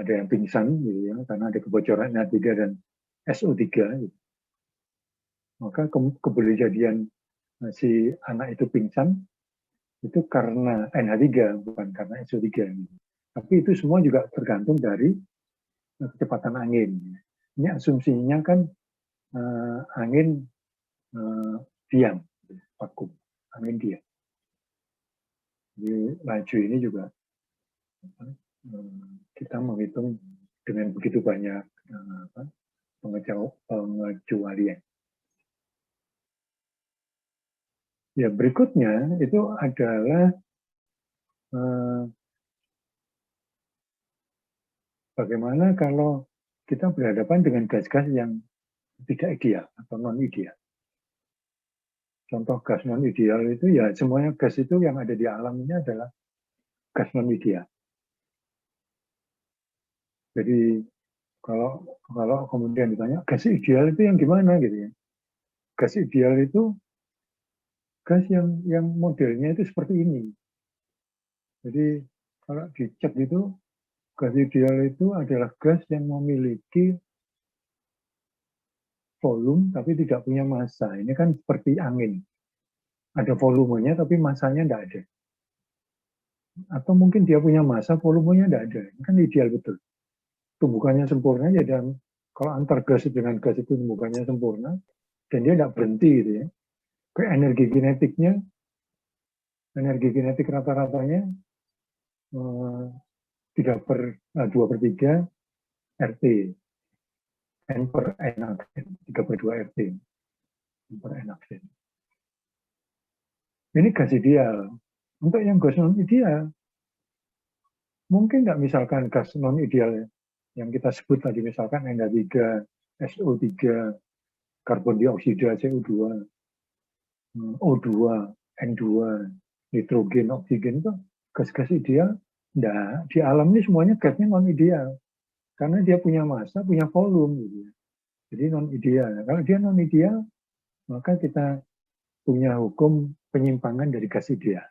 ada yang pingsan gitu ya, karena ada kebocoran NH3 dan SO3 gitu. Maka keberjadian si anak itu pingsan itu karena NH3 bukan karena SO3 gitu. Tapi itu semua juga tergantung dari kecepatan angin. Ini asumsinya kan angin diam, vakum, angin diam. Jadi laju ini juga kita menghitung dengan begitu banyak pengecualian. Ya, berikutnya itu adalah bagaimana kalau kita berhadapan dengan gas-gas yang tidak ideal atau non-ideal. Contoh gas non-ideal itu ya semuanya gas itu yang ada di alam ini adalah gas non-ideal. Jadi kalau kemudian ditanya gas ideal itu yang gimana gitu ya. Gas ideal itu gas yang modelnya itu seperti ini. Jadi kalau dicek itu gas ideal itu adalah gas yang memiliki volume tapi tidak punya massa. Ini kan seperti angin. Ada volumenya tapi massanya tidak ada. Atau mungkin dia punya massa, volumenya tidak ada. Ini kan ideal betul. Tumbukannya sempurna, ya, dan kalau antar gas dengan gas itu tumbukannya sempurna, dan dia tidak berhenti gitu ya. Ke energi kinetik rata-ratanya 2/3 RT. N per N aksen, 3/2 RT. N per N aksen. Ini gas ideal. Untuk yang gas non-ideal, mungkin nggak misalkan gas non-ideal yang kita sebut tadi, misalkan NH3, SO3, karbon dioksida, CO2, O2, N2, nitrogen, oksigen, itu gas-gas ideal. Nah, di alam ini semuanya gasnya non-ideal. Karena dia punya massa, punya volume. Gitu. Jadi non-ideal. Kalau dia non-ideal, maka kita punya hukum penyimpangan dari gas ideal.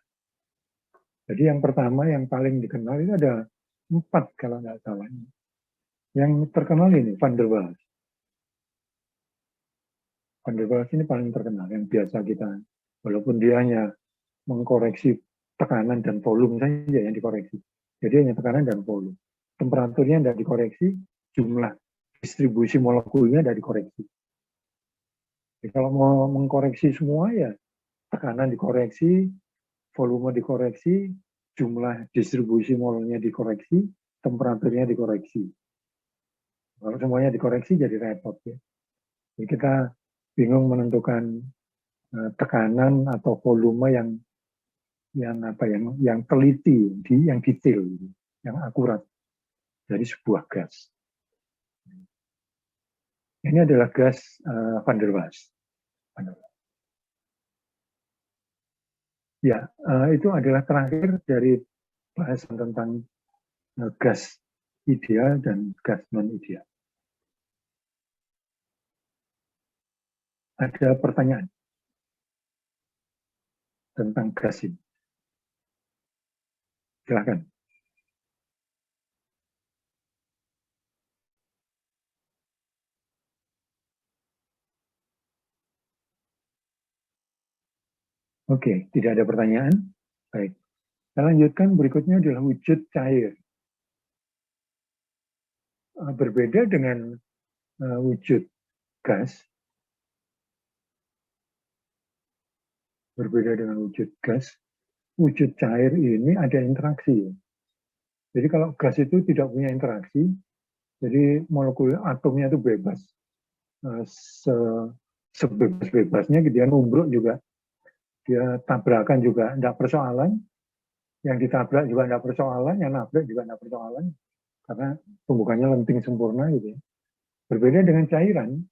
Jadi yang pertama, yang paling dikenal itu ada 4 kalau nggak salah. Yang terkenal ini, Van der Waals. Van der Waals ini paling terkenal, yang biasa kita, walaupun dia hanya mengkoreksi tekanan dan volume saja yang dikoreksi. Jadi hanya tekanan dan volume. Temperaturnya tidak dikoreksi, jumlah distribusi molekulnya tidak dikoreksi. Jadi kalau mau mengkoreksi semua ya tekanan dikoreksi, volume dikoreksi, jumlah distribusi molnya dikoreksi, temperaturnya dikoreksi. Kalau semuanya dikoreksi jadi repot ya. Jadi kita bingung menentukan tekanan atau volume yang teliti, yang detail, yang akurat dari sebuah gas. Ini adalah gas Van der Waals. Ya, itu adalah terakhir dari bahasan tentang gas ideal dan gas non-ideal. Ada pertanyaan tentang gas ini? Silakan. Oke, tidak ada pertanyaan. Baik. Kita lanjutkan, berikutnya adalah wujud cair. Berbeda dengan wujud gas, wujud cair ini ada interaksi. Jadi kalau gas itu tidak punya interaksi, jadi molekul atomnya itu bebas. Sebebas-bebasnya dia numbruk juga, dia tabrakan juga tidak persoalan, yang ditabrak juga tidak persoalan, yang nabrak juga tidak persoalan, karena tumbukannya lenting sempurna gitu ya. Berbeda dengan cairan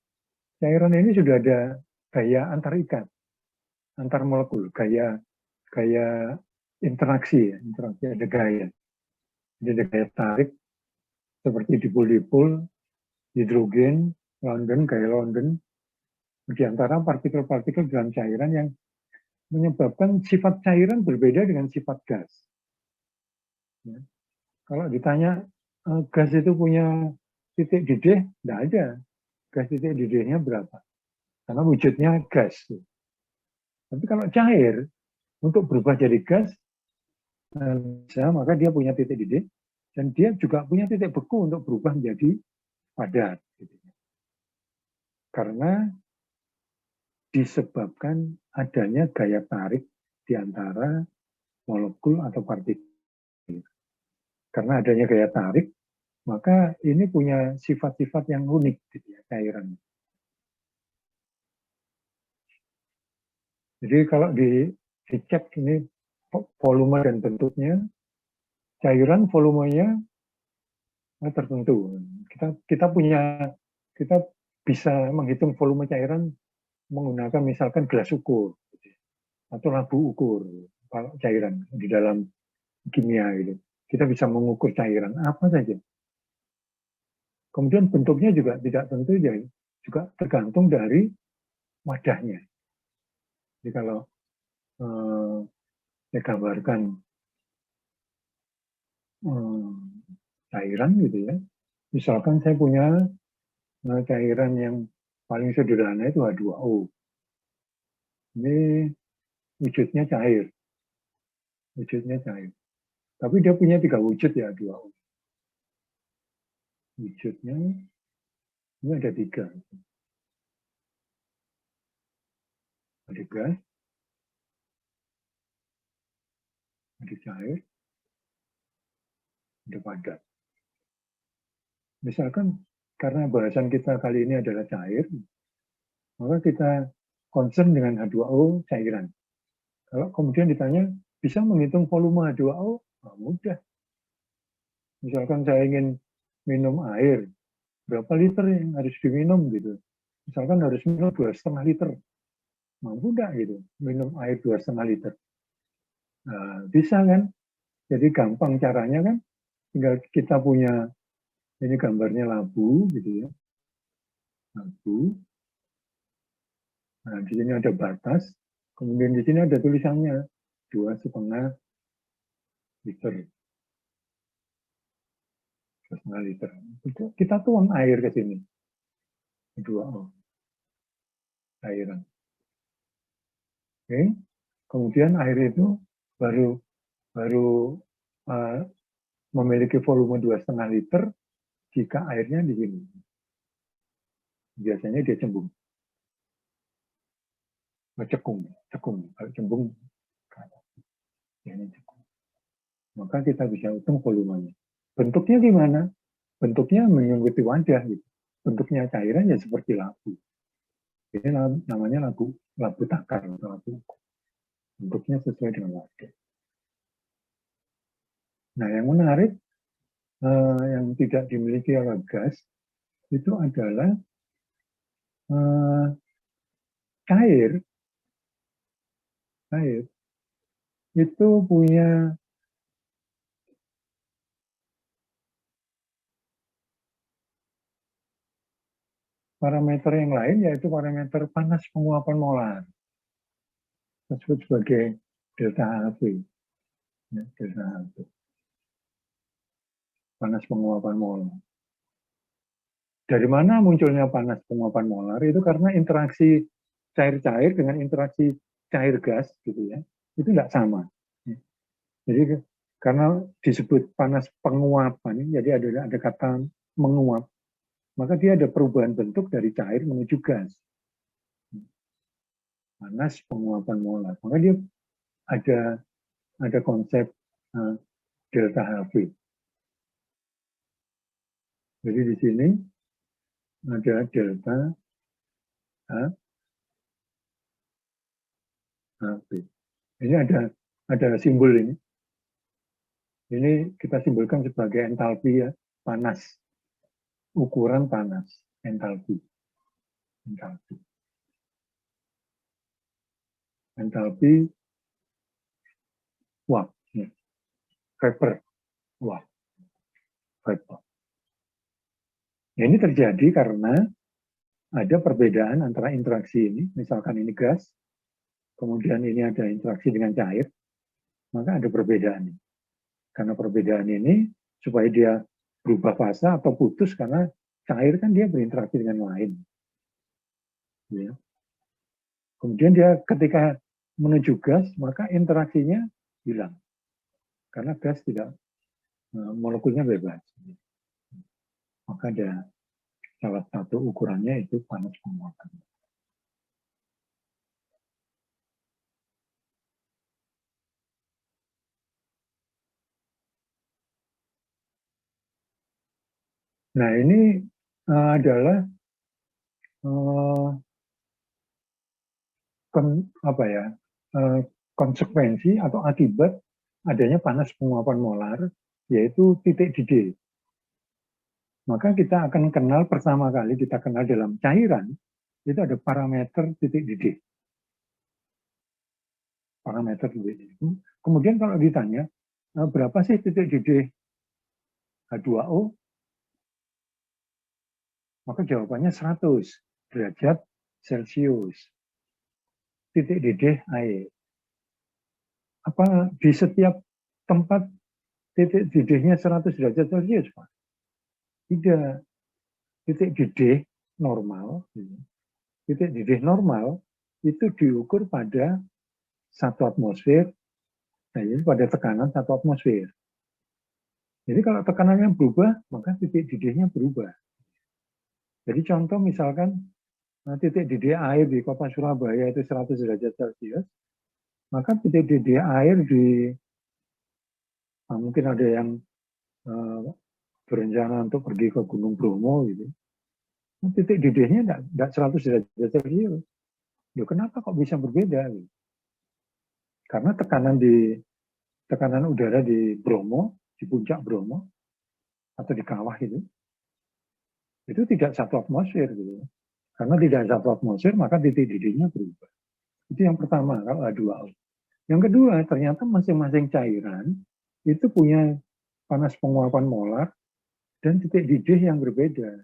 ini sudah ada gaya antarikat, antar molekul, gaya interaksi ada gaya. Jadi ada gaya tarik seperti dipol-dipol, hidrogen, London, gaya London, di antara partikel-partikel dalam cairan yang menyebabkan sifat cairan berbeda dengan sifat gas. Ya. Kalau ditanya gas itu punya titik didih? Tidak ada. Gas titik didihnya berapa? Karena wujudnya gas. Tapi kalau cair, untuk berubah jadi gas, maka dia punya titik didih, dan dia juga punya titik beku untuk berubah menjadi padat. Karena disebabkan adanya gaya tarik di antara molekul atau partikel. Karena adanya gaya tarik, maka ini punya sifat-sifat yang unik, gitu ya, cairan. Jadi kalau dicek ini volume dan bentuknya, cairan volumenya tertentu. Kita bisa menghitung volume cairan menggunakan misalkan gelas ukur atau labu ukur kalau cairan di dalam kimia gitu. Kita bisa mengukur cairan apa saja. Kemudian bentuknya juga tidak tentu, juga tergantung dari wadahnya. Jadi kalau saya gambarkan cairan gitu ya, misalkan saya punya cairan yang paling sederhana itu H2O. Ini wujudnya cair. Wujudnya cair. Tapi dia punya 3 wujud ya H2O. Wujudnya ini ada 3. Ada gas, ada cair, ada padat. Misalkan karena bahasan kita kali ini adalah cair, maka kita concern dengan H2O cairan. Kalau kemudian ditanya, bisa menghitung volume H2O? Nah, mudah. Misalkan saya ingin minum air, berapa liter yang harus diminum gitu. Misalkan harus minum 2,5 liter. Mampu enggak gitu, minum air 2,5 liter? Nah, bisa kan? Jadi gampang caranya kan, tinggal kita punya, ini gambarnya labu gitu ya. Labu. Nah, di sini ada batas, kemudian di sini ada tulisannya 2,5 liter. 2,5 liter. Kita tuang air ke sini. 2O. Cairan. Oke. Kemudian air itu baru memiliki volume 2,5 liter jika airnya di sini. Biasanya dia cembung. Cekung. Kalau cembung, cekung. Maka kita bisa hitung volumenya. Bentuknya gimana? Bentuknya mengikuti wadah. Gitu. Bentuknya cairan ya seperti labu. Ini namanya labu takar atau labu. Bentuknya sesuai dengan wadah. Nah, yang menarik yang tidak dimiliki oleh gas itu adalah cair itu punya parameter yang lain, yaitu parameter panas penguapan molar, disebut sebagai delta Hv. Ya, delta Hv. Panas penguapan molar. Dari mana munculnya panas penguapan molar? Itu karena interaksi cair-cair dengan interaksi cair gas, gitu ya. Itu tidak sama. Jadi karena disebut panas penguapan, jadi ada kata menguap, maka dia ada perubahan bentuk dari cair menuju gas. Panas penguapan molar. Maka dia ada konsep delta Hv. Jadi di sini ada delta Hv. Ini ada simbol ini. Ini kita simbolkan sebagai entalpi ya, panas. Ukuran panas, entalpi. Entalpi uap. Vapor. Uap. Vapor. Ini terjadi karena ada perbedaan antara interaksi ini, misalkan ini gas, kemudian ini ada interaksi dengan cair, maka ada perbedaan. Karena perbedaan ini, supaya dia berubah fase atau putus karena cair kan dia berinteraksi dengan lain. Ya. Kemudian dia ketika menuju gas, maka interaksinya hilang. Karena gas tidak, molekulnya bebas. Maka ada salah satu ukurannya itu panas penguapan. Nah ini adalah konsekuensi atau akibat adanya panas penguapan molar, yaitu titik didih. Maka kita akan kenal pertama kali kita kenal dalam cairan, itu ada parameter titik didih. Parameter titik didih. Kemudian kalau ditanya, berapa sih titik didih H2O? Maka jawabannya 100 derajat Celcius. Titik didih air. Apa di setiap tempat titik didihnya 100 derajat Celcius, Pak? Tidak. Titik didih normal, titik didih normal itu diukur pada 1 atmosfer, nah ini pada tekanan 1 atmosfer. Jadi kalau tekanannya berubah, maka titik didihnya berubah. Jadi contoh misalkan titik didih air di kota Surabaya itu 100 derajat Celcius, maka titik didih air di mungkin ada yang berencana untuk pergi ke Gunung Bromo gitu. Titik didihnya tidak 100 derajat Celcius. Ya, kenapa kok bisa berbeda? Gitu. Karena tekanan udara di Bromo, di puncak Bromo atau di kawah itu tidak 1 atmosfer gitu. Karena tidak 1 atmosfer maka titik didihnya berubah. Itu yang pertama kalau H2O. Yang kedua, ternyata masing-masing cairan itu punya panas penguapan molar dan titik didih yang berbeda.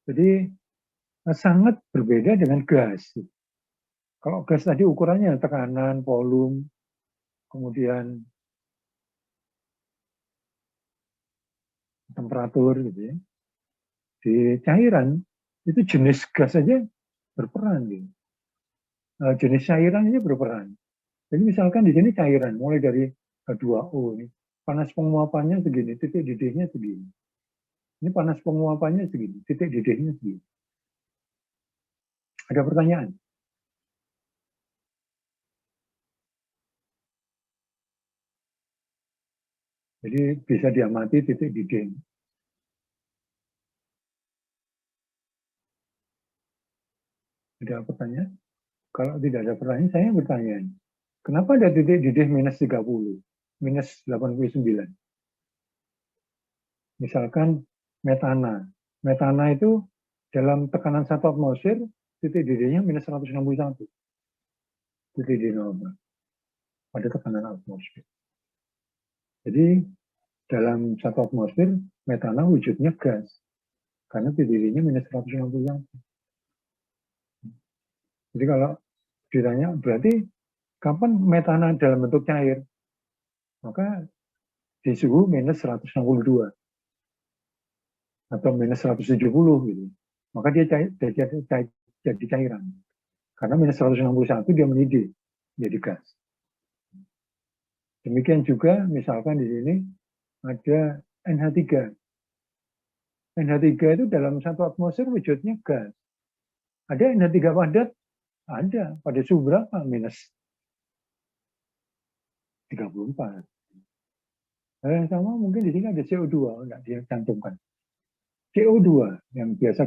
Jadi sangat berbeda dengan gas. Kalau gas tadi ukurannya tekanan, volume, kemudian temperatur gitu ya. Di cairan itu jenis gas saja berperan gitu. Jenis cairan ini berperan. Jadi misalkan di sini cairan mulai dari H2O ini, panas penguapannya segini, titik didihnya segini. Ini panas penguapannya segini, titik didihnya segini. Ada pertanyaan? Jadi bisa diamati titik didih. Ada pertanyaan? Kalau tidak ada pertanyaan, saya bertanya. Kenapa ada titik didih minus 30, minus 89? Misalkan metana. Metana itu dalam tekanan 1 atmosfer, titik didihnya minus 161. Titik didih normal pada tekanan atmosfer. Jadi dalam 1 atmosfer, metana wujudnya gas. Karena titik didihnya minus 161. Jadi kalau ditanya, berarti kapan metana dalam bentuk cair? Maka di suhu minus 162 atau minus 170 gitu. Maka dia jadi cairan. Karena minus 161 dia mendidih jadi gas. Demikian juga misalkan di sini ada NH3. NH3 itu dalam 1 atmosfer wujudnya gas. Ada NH3 padat? Ada. Pada suhu berapa? Minus 34. Yang sama mungkin di sini ada CO2, enggak dicantumkan. CO2 yang biasa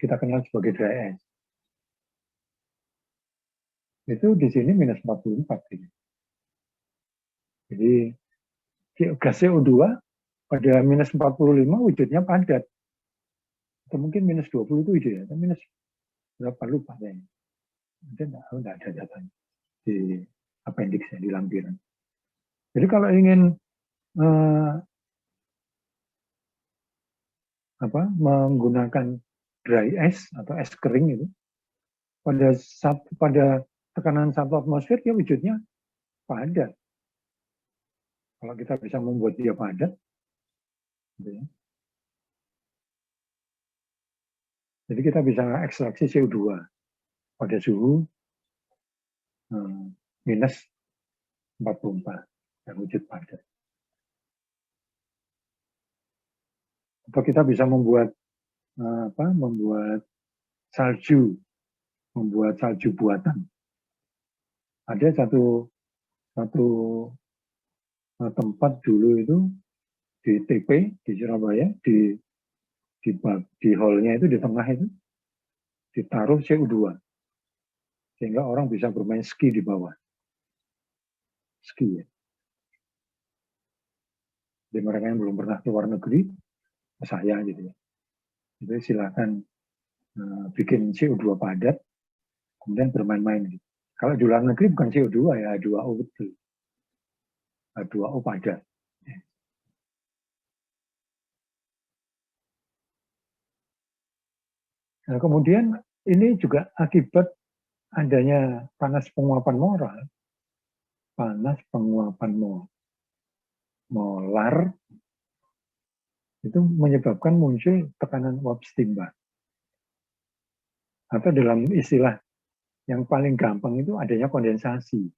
kita kenal sebagai dry ice. Itu di sini minus 44. Jadi gas CO2 pada minus 45 wujudnya padat. Atau mungkin minus 20 itu ide ya. Atau minus berapa lupa ya. Tidak ada datanya di appendix di lampiran. Jadi kalau ingin menggunakan dry ice atau es kering itu pada tekanan 1 atmosfer dia wujudnya padat. Kalau kita bisa membuat dia padat, Gitu ya. Jadi kita bisa ekstraksi CO2 pada suhu minus 44 yang wujud padat. Atau kita bisa membuat membuat salju buatan. Ada satu tempat dulu itu di TP di Surabaya di hall-nya itu di tengah itu ditaruh CO2 sehingga orang bisa bermain ski di bawah. Ski ya. Jadi mereka yang belum pernah ke luar negeri, saya gitu ya. Itu silakan bikin CO2 padat, kemudian bermain-main gitu. Kalau di luar negeri bukan CO2 ya, H2O betul. H2O padat. Nah, kemudian ini juga akibat adanya panas penguapan molar itu menyebabkan muncul tekanan uap stimba. Atau dalam istilah yang paling gampang itu adanya kondensasi.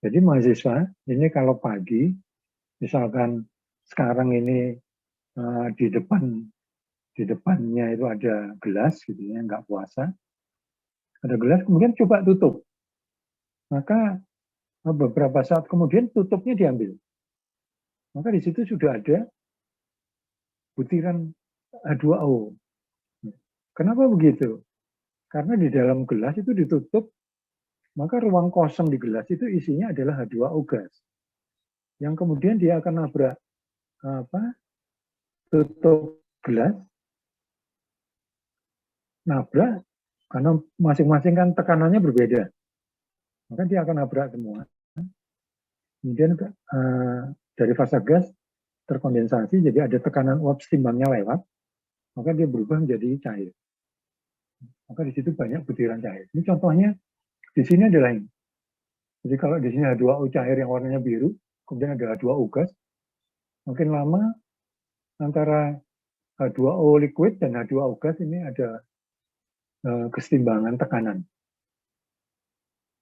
Jadi mahasiswa ini kalau pagi, misalkan sekarang ini di depannya itu ada gelas gitu ya, nggak puasa, ada gelas kemudian coba tutup, maka beberapa saat kemudian tutupnya diambil, maka di situ sudah ada butiran H2O. Kenapa begitu? Karena di dalam gelas itu ditutup, maka ruang kosong di gelas itu isinya adalah H2O gas, yang kemudian dia akan nabrak tutup gelas, nabrak, karena masing-masing kan tekanannya berbeda, maka dia akan nabrak semua. Kemudian dari fasa gas terkondensasi, jadi ada tekanan uap stimbangnya lewat, maka dia berubah menjadi cair. Maka di situ banyak butiran cair. Ini contohnya di sini adalah ini. Jadi kalau di sini H2O cair yang warnanya biru, kemudian ada H2O gas, makin lama antara H2O liquid dan H2O gas ini ada kesetimbangan tekanan.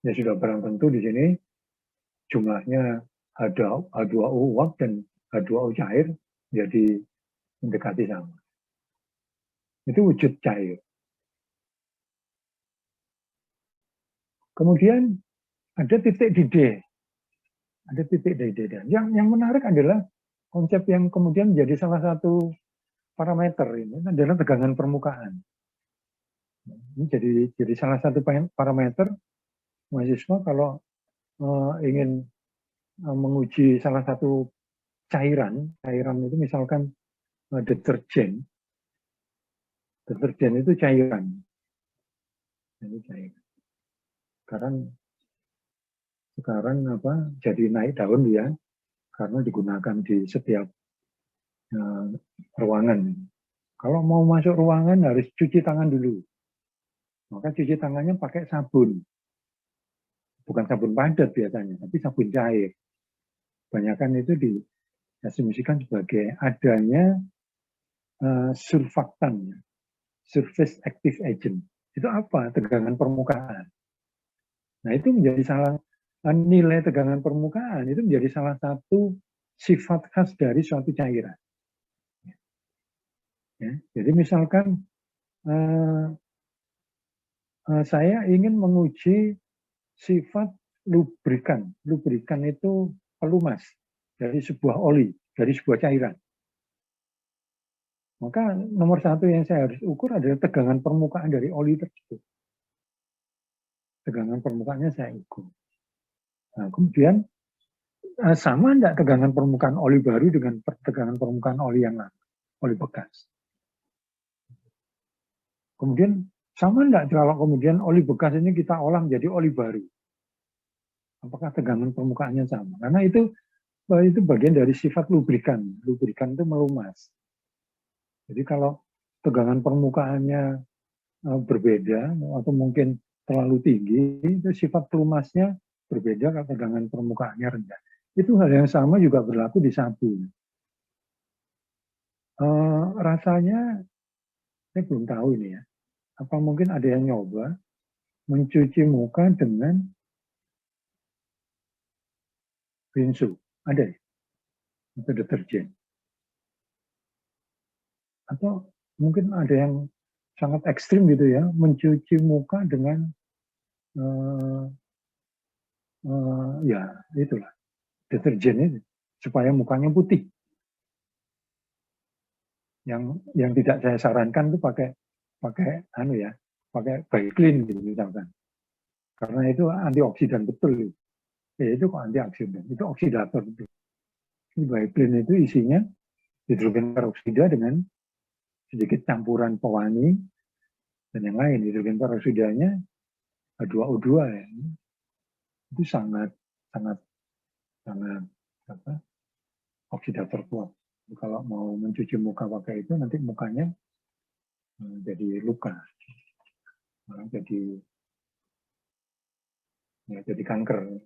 Ya sudah barang tentu di sini jumlahnya H2O uap dan H2O cair jadi mendekati sama. Itu wujud cair. Kemudian ada titik di D. Ada titik di D. Yang menarik adalah konsep yang kemudian menjadi salah satu parameter ini adalah tegangan permukaan. Ini jadi salah satu parameter mahasiswa kalau ingin menguji salah satu cairan itu misalkan deterjen itu cairan. Ini cairan. Sekarang jadi naik daun ya, karena digunakan di setiap ruangan. Kalau mau masuk ruangan harus cuci tangan dulu. Maka cuci tangannya pakai sabun. Bukan sabun padat biasanya, tapi sabun cair. Banyakan itu diasumsikan sebagai adanya surfaktan, surface active agent. Itu apa? Tegangan permukaan. Nah, itu menjadi nilai tegangan permukaan itu menjadi salah satu sifat khas dari suatu cairan. Ya, jadi misalkan saya ingin menguji sifat lubrikan. Lubrikan itu pelumas dari sebuah oli, dari sebuah cairan. Maka nomor satu yang saya harus ukur adalah tegangan permukaan dari oli tersebut. Tegangan permukaannya saya ukur. Nah, kemudian sama enggak tegangan permukaan oli baru dengan tegangan permukaan oli yang lama, oli bekas. Kemudian sama enggak kalau kemudian oli bekas ini kita olah menjadi oli baru? Apakah tegangan permukaannya sama? Karena itu bagian dari sifat lubrikan. Lubrikan itu melumas. Jadi kalau tegangan permukaannya berbeda atau mungkin terlalu tinggi, itu sifat pelumasnya berbeda kalau tegangan permukaannya rendah. Itu hal yang sama juga berlaku di sabun. Rasanya saya belum tahu ini ya. Apa mungkin ada yang nyoba mencuci muka dengan rinso? Ada ya? Atau deterjen? Atau mungkin ada yang sangat ekstrim gitu ya, mencuci muka dengan uh, ya itulah deterjen itu supaya mukanya putih. Yang tidak saya sarankan itu pakai pakai ya, pakai Vaseline gitu misalkan. Karena itu antioksidan betul. Ya itu kok antioksidan, itu oksidator itu. Vaseline itu isinya hidrogen peroksida dengan sedikit campuran pewangi dan yang lain. Hidrogen peroksidanya H2O2 ya. Itu sangat sangat sangat apa, oksidator kuat. Kalau mau mencuci muka pakai itu nanti mukanya jadi luka, jadi jadi kanker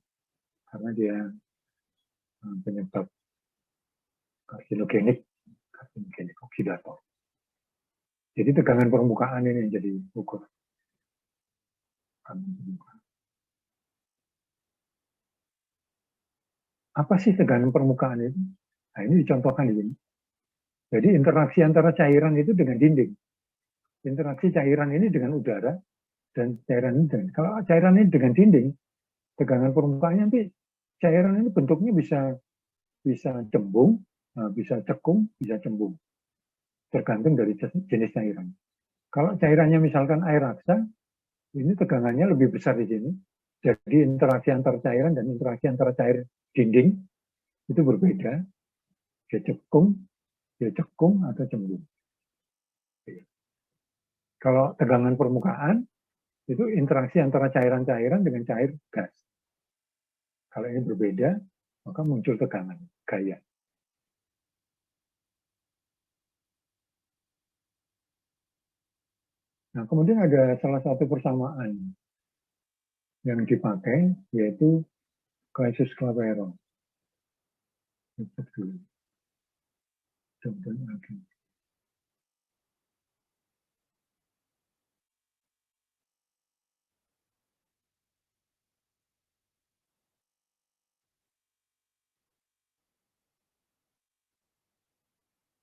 karena dia penyebab karsinogenik, oksidator. Jadi tegangan permukaan ini yang jadi ukur. Apa sih tegangan permukaan itu? Nah, ini dicontohkan di sini. Jadi interaksi antara cairan itu dengan dinding. Interaksi cairan ini dengan udara dan cairan ini dengan, kalau cairan ini dengan dinding, tegangan permukaannya nanti cairan ini bentuknya bisa bisa cembung, bisa cekung, bisa cembung. Tergantung dari jenis cairan. Kalau cairannya misalkan air raksa, ini tegangannya lebih besar di sini. Jadi interaksi antara cairan dan interaksi antara cair dinding itu berbeda. Dia cekung atau cembung. Kalau tegangan permukaan itu interaksi antara cairan-cairan dengan cair gas. Kalau ini berbeda, maka muncul tegangan gaya. Nah, kemudian ada salah satu persamaan yang dipakai, yaitu kasus Clapeyron.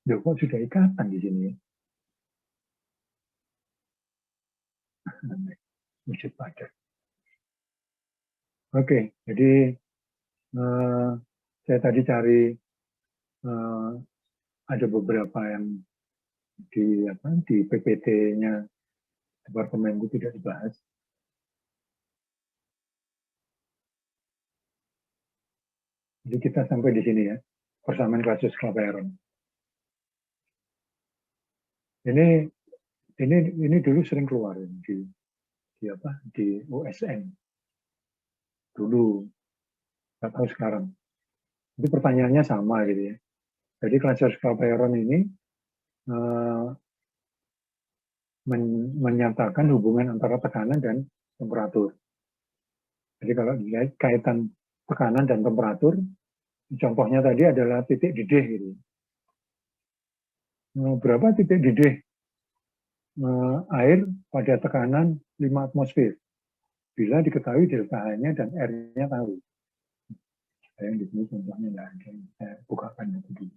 Loh, kok sudah ikatan di sini? Wujud padat. Oke, jadi saya tadi cari ada beberapa yang di PPT-nya Departemenku tidak dibahas. Jadi kita sampai di sini ya, persamaan kasus Clapeyron. Ini dulu sering keluar di USN dulu, nggak tahu sekarang. Itu pertanyaannya sama gitu ya. Jadi kasus Clapeyron ini menyatakan hubungan antara tekanan dan temperatur. Jadi kalau dilihat kaitan tekanan dan temperatur, contohnya tadi adalah titik didih gitu. Berapa titik didih air pada tekanan 5 atmosfer? Bila diketahui delta-nya dan R-nya tahu. Yang di sini contohnya nggak ada, saya bukakan itu dulu.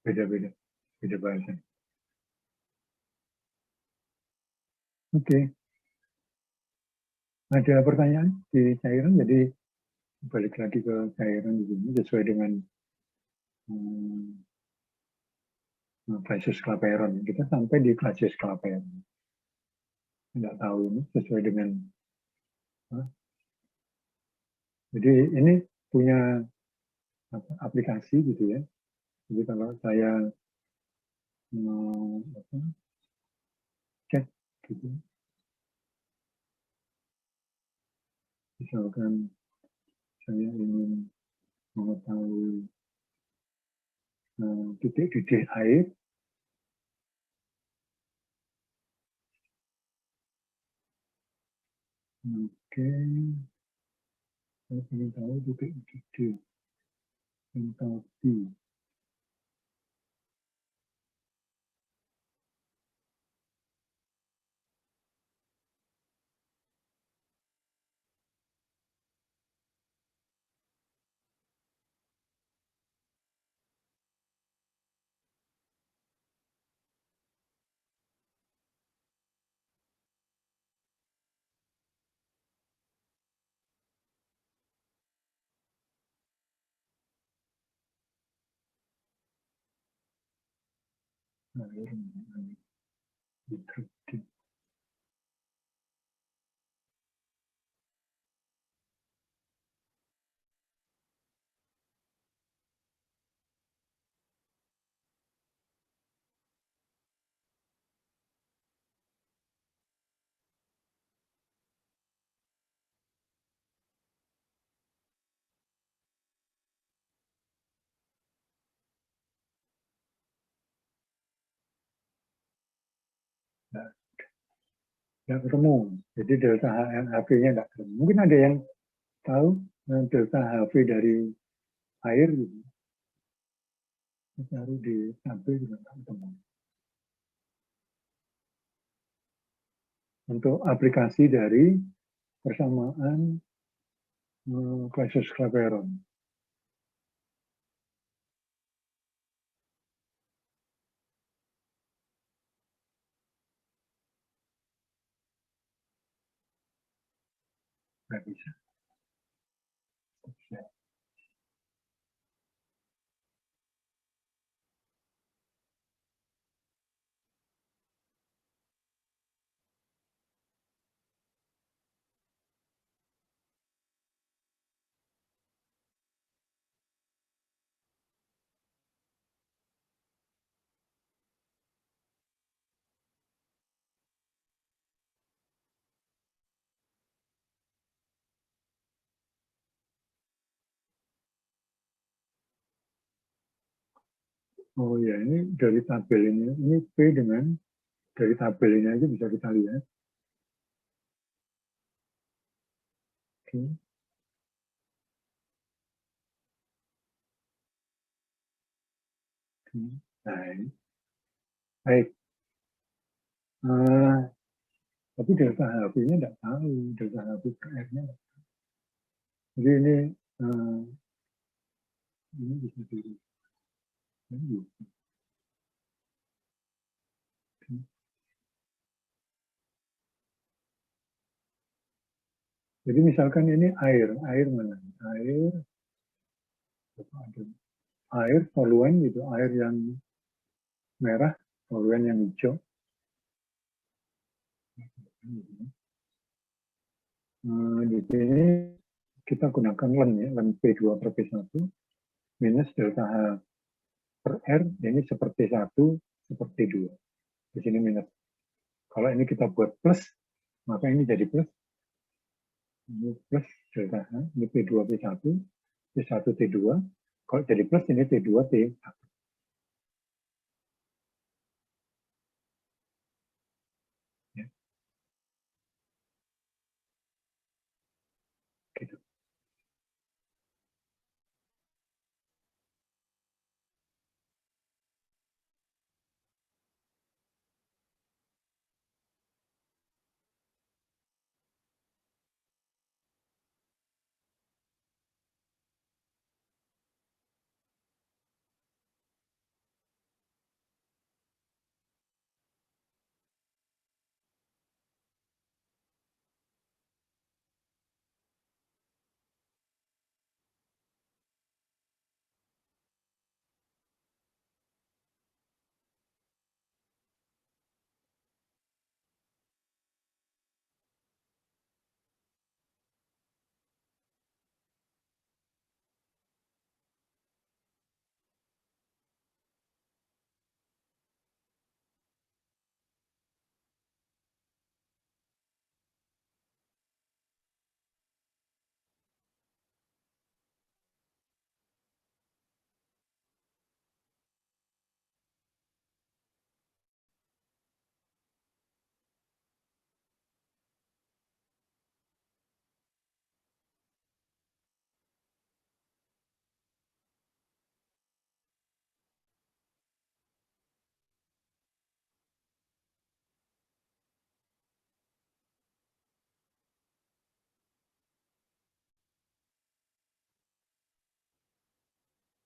Beda-beda, beda bahasa. Oke, ada pertanyaan di cairan, jadi balik lagi ke cairan di sini sesuai dengan Clasius Clapeyron. Kita sampai di Clasius Clapeyron. Tidak tahu ini sesuai dengan jadi ini punya aplikasi gitu ya. Jadi kalau saya mau cek gitu, misalkan saya ingin mengetahui titik didih air, oke, saya ingin tahu titik didih enthalpy. Air, didih. Nah, tidak ketemu. Jadi delta HV-nya tidak ketemu. Mungkin ada yang tahu delta HV dari air gitu. Cari di tabel juga tidak ketemu. Untuk aplikasi dari persamaan Clasius Clapeyron. Nggak bisa. Oh ya, ini dari tabel ini P dengan dari tabel ini aja bisa kita lihat. Oke. Oke. Baik. Baik. Tapi delta HV-nya tidak tahu, delta HV per R-nya. Jadi ini bisa diri. Jadi misalkan ini air mana? Air, air poluen gitu, air yang merah, poluen yang hijau. Di sini kita gunakan len ya, len P2 per P1 minus delta H per R, ini seperti 1, seperti 2. Di sini minus. Kalau ini kita buat plus, maka ini jadi plus. Ini plus delta H, ini P2 P1, P1 T2. Kalau jadi plus, ini T2 T1. Ya, gitu.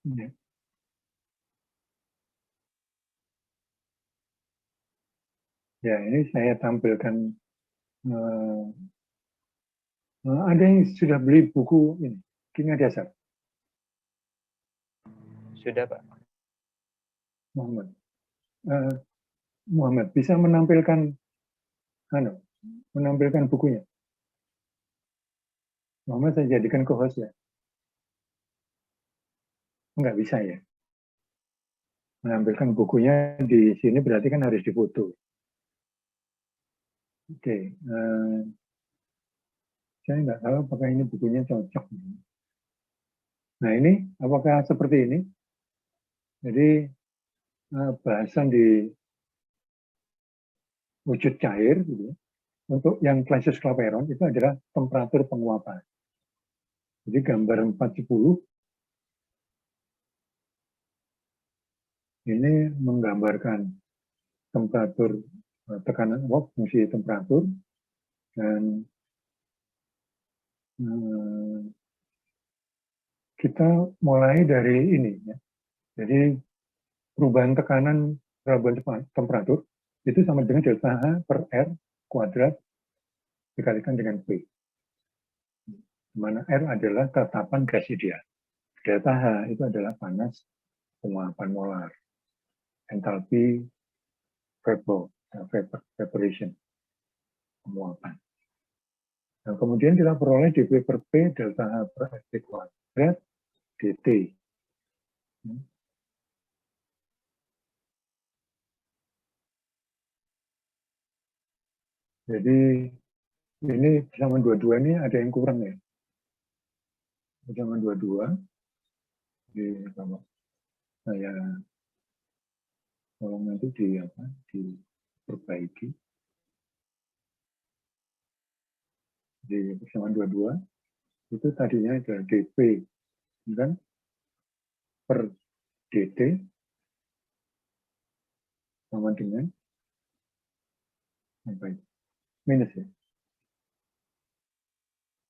Ya. Ya, ini saya tampilkan. eh, ada yang sudah beli buku ini, Kimia Dasar, Sudah, Pak. Muhammad. Eh, Muhammad bisa menampilkan, menampilkan bukunya. Muhammad saya jadikan co-host ya. Enggak bisa ya. Menampilkan bukunya di sini berarti kan harus difoto. Oke, saya nggak tahu apakah ini bukunya cocok. Nah ini, apakah seperti ini? Jadi bahasan di wujud cair, gitu. Untuk yang Clasius Clapeyron itu adalah temperatur penguapan. Jadi gambar 410 ini menggambarkan temperatur tekanan uap, fungsi temperatur, dan kita mulai dari ini ya. Jadi perubahan tekanan, perubahan temperatur itu sama dengan delta H per R kuadrat dikalikan dengan P. Di mana R adalah tetapan gas ideal. Delta H itu adalah panas penguapan molar. Entalpi evaporation, penguapan. Nah, kemudian kita peroleh dP per P delta H per Ft kuadrat dt. Jadi ini persamaan dua-dua ini ada yang kurang ya. Persamaan dua-dua di kalau saya tolong nanti diperbaiki. Di persamaan dua-dua itu tadinya adalah dP kan per dt sama dengan apa itu? Minus ya.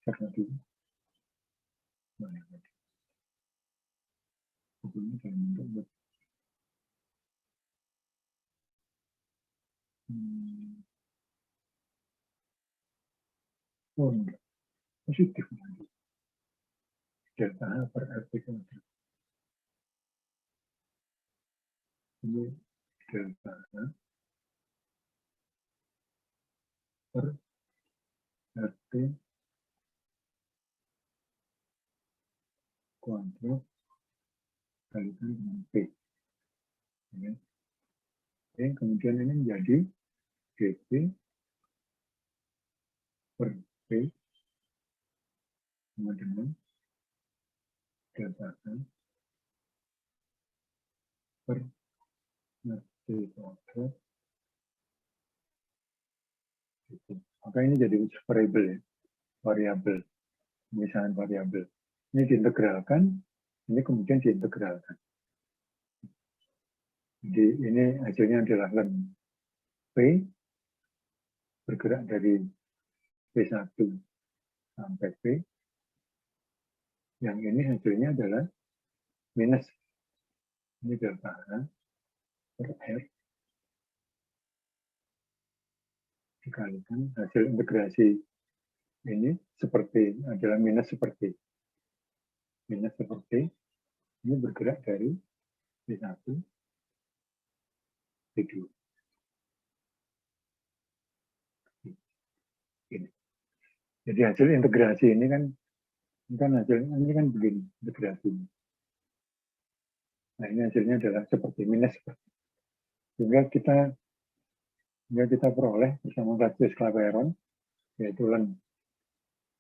Karena dulu. Bukunya dalam bentuk oh enggak, positif nanti. Delta H per RT kuadrat. Ini delta H per RT kuadrat kalikan dengan P. Ya. Oke, kemudian ini menjadi dP per P sama dengan delta H per RT kuadrat. Maka ini jadi variabel ya, variabel, misalnya variabel. Ini diintegralkan, ini kemudian diintegralkan. Jadi ini hasilnya adalah ln P bergerak dari P1 sampai P. Yang ini hasilnya adalah minus ini delta H per R dikalikan hasil integrasi ini seperti adalah minus seperti ini bergerak dari P1 P2 ini. Jadi hasil integrasi ini kan hasilnya ini kan begini integrasinya. Nah ini hasilnya adalah seperti minus seperti. Sehingga kita peroleh bersama Clasius Clapeyron yaitu ln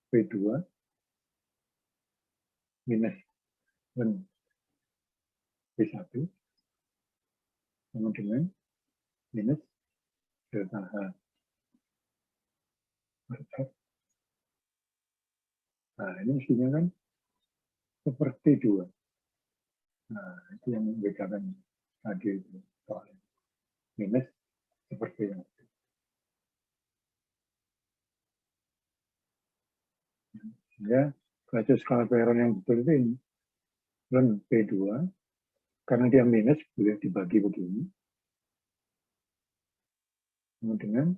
P2 minus ln P1 sama dengan minus delta H per R. Nah ini mestinya kan seperti 2. Nah itu yang membedakan tadi itu soalnya minus seperti yang ya Clasius Clapeyron yang betul itu ini ln P2, karena dia minus, boleh dibagi begini. Dengan,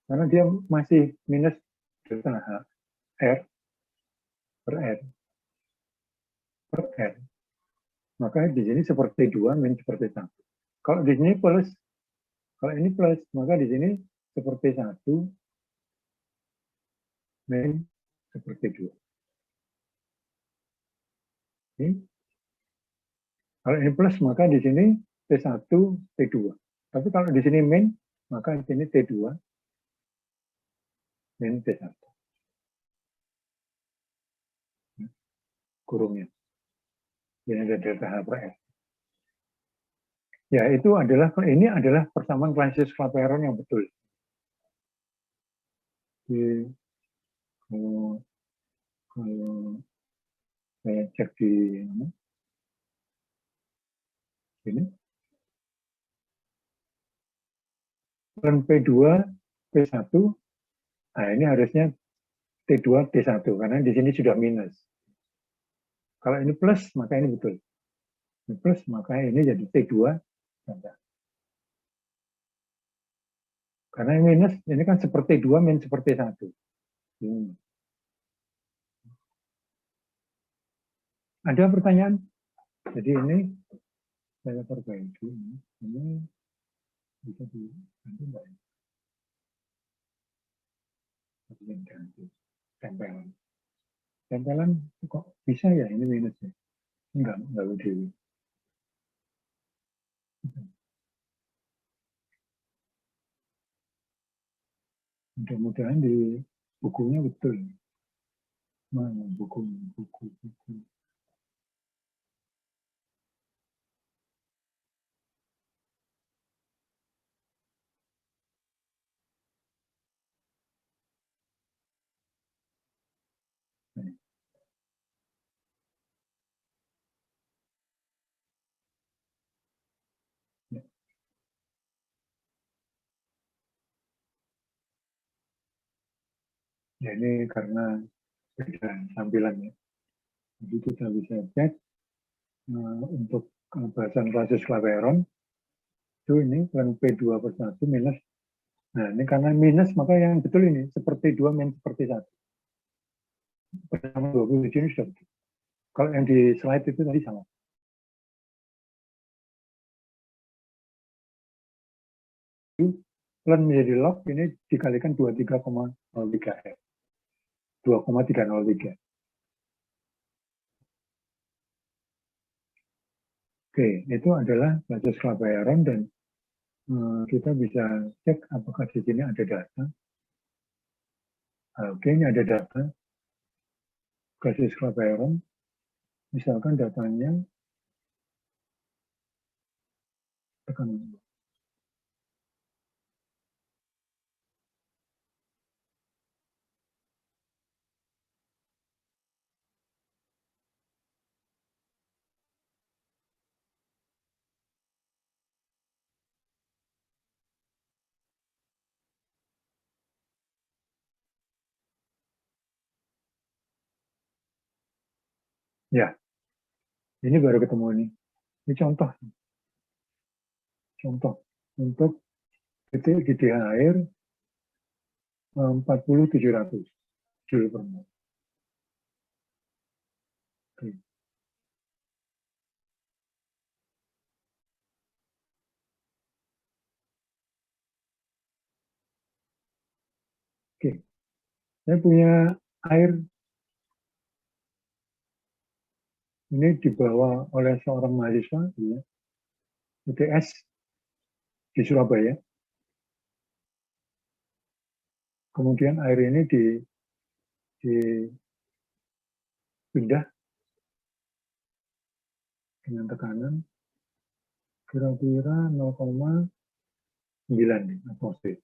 karena dia masih minus delta H, R per R. Per R. Maka di sini seperti 2 min seperti 1. Kalau di sini plus, kalau ini plus, maka di sini seperti 1 min seperti 2. Ini. Kalau ini plus, maka di sini T1, T2. Tapi kalau di sini min, maka di sini T2 min T1. Kurungnya. Ini ada delta H per R. Ya, ini adalah persamaan Clapeyron yang betul. Jadi, kalau saya cek di mana? Ini. ln P2, P1, nah ini harusnya T2, T1, karena di sini sudah minus. Kalau ini plus, maka ini betul. Ini plus, maka ini jadi T2. Karena ini minus, ini kan seperti 2 min seperti 1. Ada pertanyaan? Jadi ini saya perbaiki. Ini bisa diganti enggak ya? Ganti. Tempelan. Tempelan kok bisa ya ini minusnya? Enggak Dewi. Mudah-mudahan di bukunya betul. Mana buku. Ya, ini karena beda tampilannya. Jadi kita bisa cek untuk bahasan basis Clapeyron itu ini ln P2 per 1 minus. Nah, ini karena minus, maka yang betul ini seperti 2 min seperti 1. Pertama 27 ini sudah betul. Kalau yang di slide itu tadi salah. Ln menjadi log ini dikalikan 23,03 R. 2,303. Oke, itu adalah basis Clapeyron dan kita bisa cek apakah di sini ada data. Oke, ini ada data basis Clapeyron. Misalkan datanya tekan. Ya, ini baru ketemu ini. Ini contoh untuk titik GDH air 40.700 Joule per mol. Oke, saya punya air ini dibawa oleh seorang mahasiswa, ya, UTS di Surabaya. Kemudian air ini dipindah dengan tekanan kira-kira 0,9 atmosfer.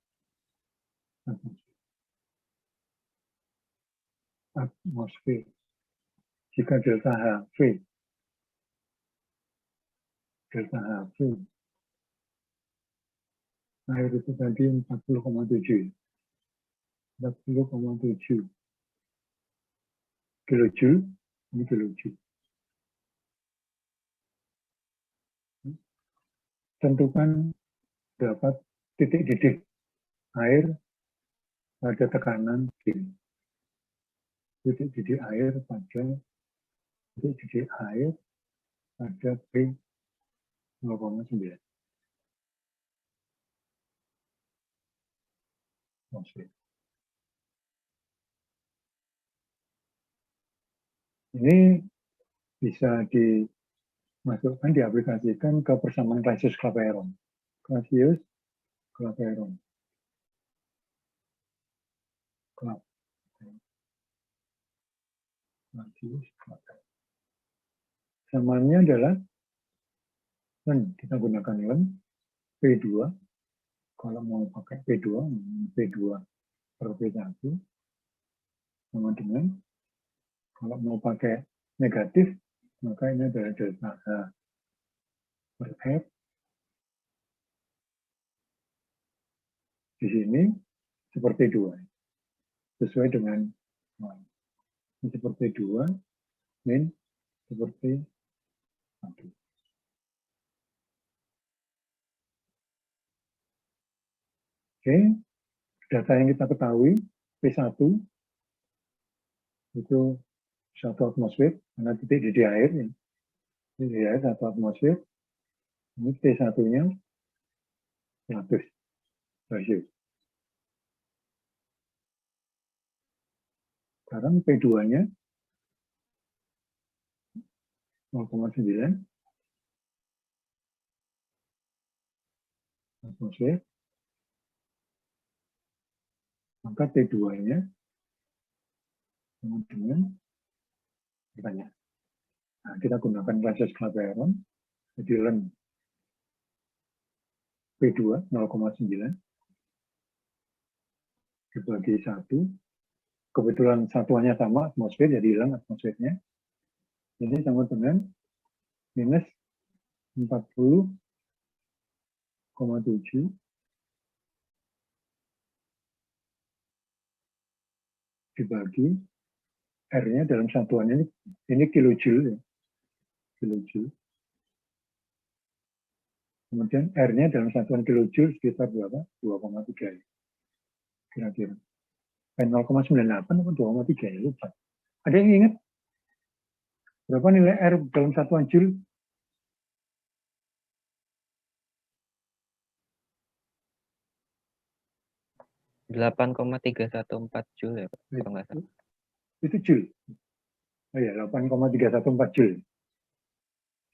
Jika delta H air itu tadi 40,7 kilojoule, ini kilojoule. tentukan berapa titik didih air pada tekanan P. Titik didih air pada titik didih air pada P 0,9 atmosfer. Ini bisa dimasukkan, diaplikasikan ke persamaan Clausius-Clapeyron. Clausius-Clapeyron. Samaannya adalah kita gunakan P2. Kalau mau pakai P2 per P1 sama dengan, kalau mau pakai negatif maka ini adalah delta H per F. Di sini seperti 2 sesuai dengan ini seperti 2 min seperti 1. Oke, data yang kita ketahui P1 itu 1 atmosfer karena titik didih air ini. Didih air 1 atmosfer. Ini T1-nya 100 Celsius. Sekarang P2-nya 0,9 atmosfer. Maka T2-nya sama dengan pertanyaan. Nah, kita gunakan Clausius-Clapeyron. Jadi ln P2 0,9 dibagi 1. Kebetulan satuannya sama, atmosfer, jadi hilang atmosfernya. Ini sama dengan minus 40,7 dibagi R-nya dalam satuannya ini kilojoule ya. Kilojoule. Kemudian R-nya dalam satuan kilojoule sekitar berapa? 2,3 ya. Kira-kira. 0,98 atau 2,3 ya, lupa. Ada yang ingat? Berapa nilai R dalam satuan joule? 8,314 Joule ya Pak, kalau nggak salah. Itu joule. Oh ya, 8,314 joule.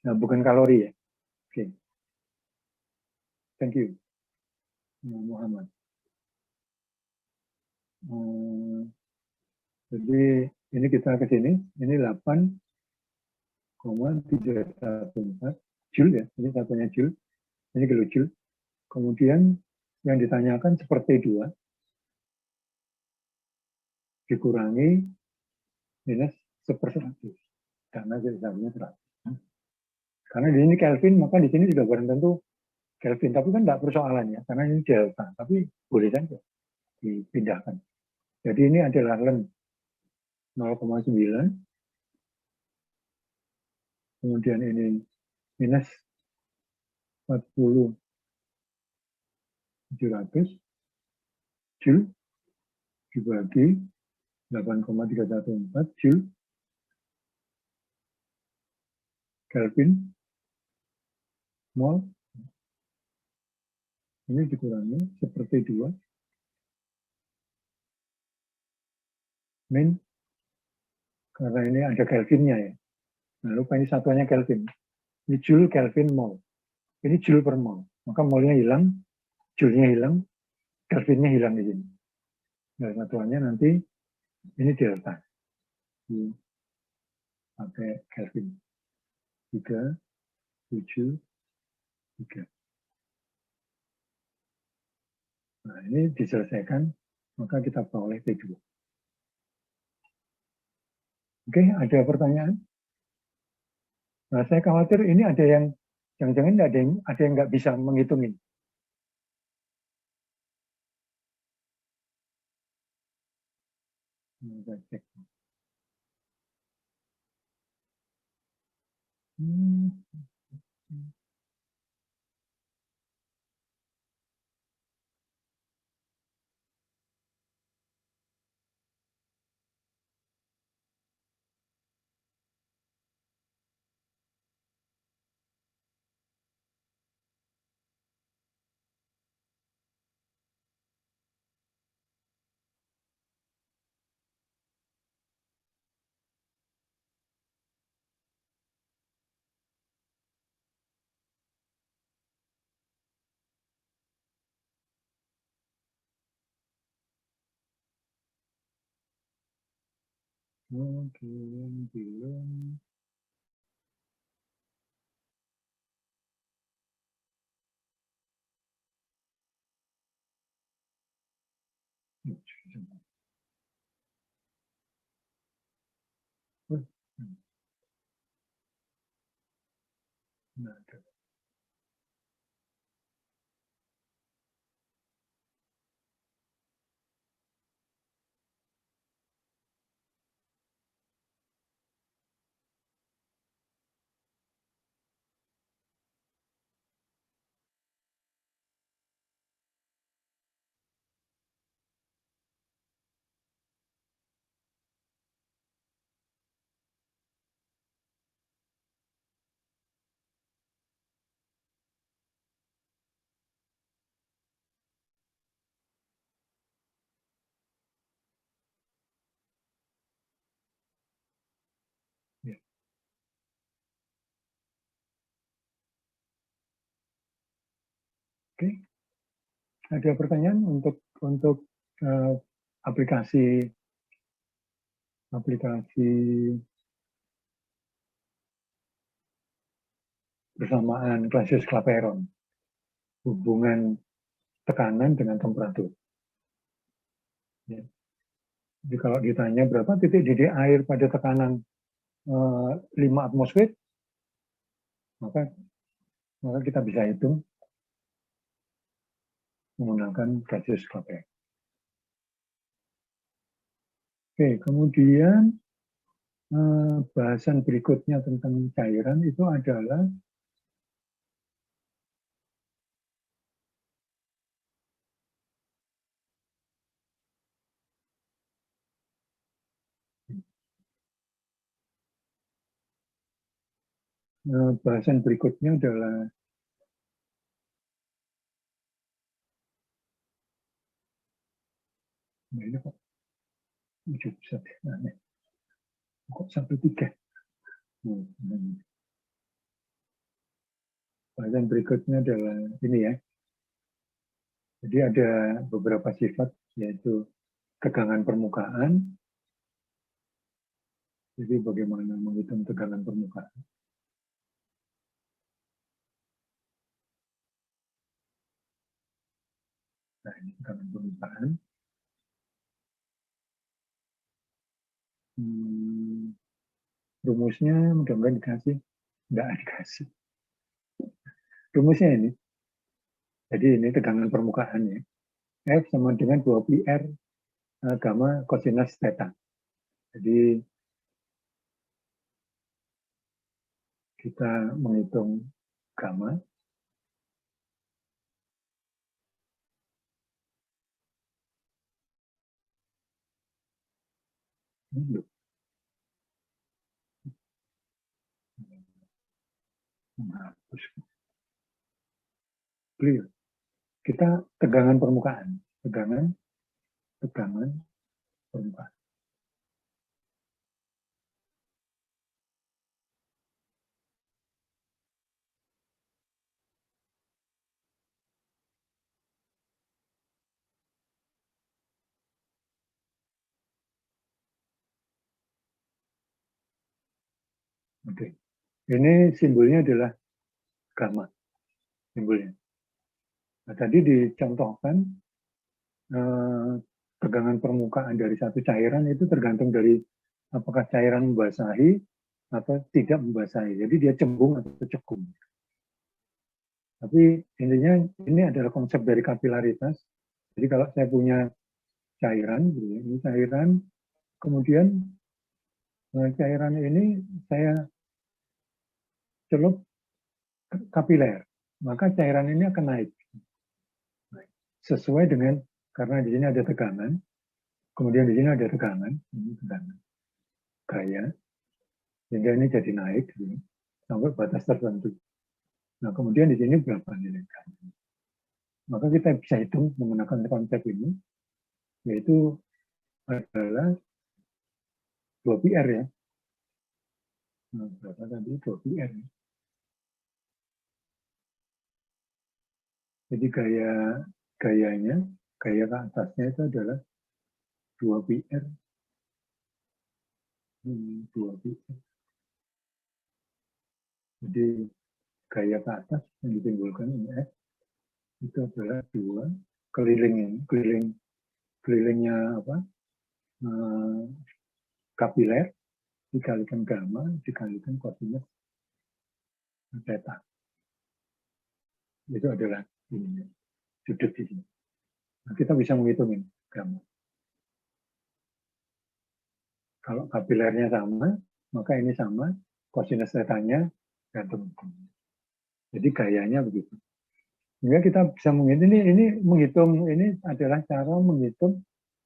Nah, bukan kalori ya. Oke. Thank you, Muhammad. Jadi ini kita ke sini, ini 8,314 joule ya. Ini satunya joule. Ini kilojoule. Kemudian yang ditanyakan seperti 2 dikurangi minus 1/100 karena misalnya 100. Karena di sini Kelvin, maka di sini juga barang tentu Kelvin. Tapi kan tidak persoalan ya, karena ini delta. Tapi boleh saja dipindahkan. Jadi ini adalah ln 0,9. Kemudian ini minus 40.700 joule dibagi 8,314 joule Kelvin mol. Ini dikurangi seperti 2 min, karena ini ada Kelvinnya ya. Nah, lupa ini satuannya Kelvin. Ini joule Kelvin mol. Ini joule per mol. Maka molnya hilang, joule-nya hilang, Kelvinnya hilang di sini. Nah, satuannya nanti ini delta. Pakai Kelvin. 3, 7, 3. Nah, ini diselesaikan, maka kita peroleh P2. Oke, ada pertanyaan? Nah, saya khawatir ini ada yang, jangan-jangan ada yang nggak bisa menghitung ini. Saya cek. Mungkin belum. Nah, ada. Ya. Oke, ada pertanyaan untuk aplikasi bersamaan Clausius Clapeyron, hubungan tekanan dengan temperatur. Ya. Jadi kalau ditanya berapa titik didih air pada tekanan 5 atmosfer, maka kita bisa hitung menggunakan Clausius Clapeyron. Oke, kemudian bahasan berikutnya tentang cairan itu adalah bahasan berikutnya adalah ini kok 7 kok 1,3. Bahasan berikutnya adalah ini ya. Jadi ada beberapa sifat yaitu tegangan permukaan. Jadi bagaimana menghitung tegangan permukaan. Nah, ini tegangan permukaan. Rumusnya mudah-mudahan dikasih. Enggak dikasih. Rumusnya ini. Jadi ini tegangan permukaan ya. F sama dengan 2πr gamma cosinus theta. Jadi kita menghitung gamma. Clear. Kita tegangan permukaan. Tegangan permukaan. Oke. Ini simbolnya adalah gamma. Simbolnya. Nah, tadi dicontohkan tegangan permukaan dari satu cairan itu tergantung dari apakah cairan membasahi atau tidak membasahi. Jadi dia cembung atau cekung. Tapi intinya ini adalah konsep dari kapilaritas. Jadi kalau saya punya cairan, ini cairan, kemudian cairan ini saya celup kapiler, maka cairan ini akan naik. Sesuai dengan, karena di sini ada tegangan, kemudian di sini ada tegangan, ini tegangan gaya, sehingga ini jadi naik sampai batas tertentu. Nah, kemudian di sini berapa nilai gaya. Maka kita bisa hitung menggunakan konsep ini, yaitu adalah 2πr ya. Nah, berapa tadi? 2πr. Jadi gayanya, gaya ke atasnya itu adalah 2πr 2 biji. Jadi gaya ke atas yang ditimbulkan ini F itu adalah 2 kelilingnya apa? Kapiler dikalikan gamma dikalikan kosinus theta. Itu adalah ini sudut di sini. Nah, kita bisa menghitungin gamma. Kalau kapilernya sama, maka ini sama, kosinus tetanya gantung. Jadi gayanya begitu. Sehingga kita bisa menghitung ini adalah cara menghitung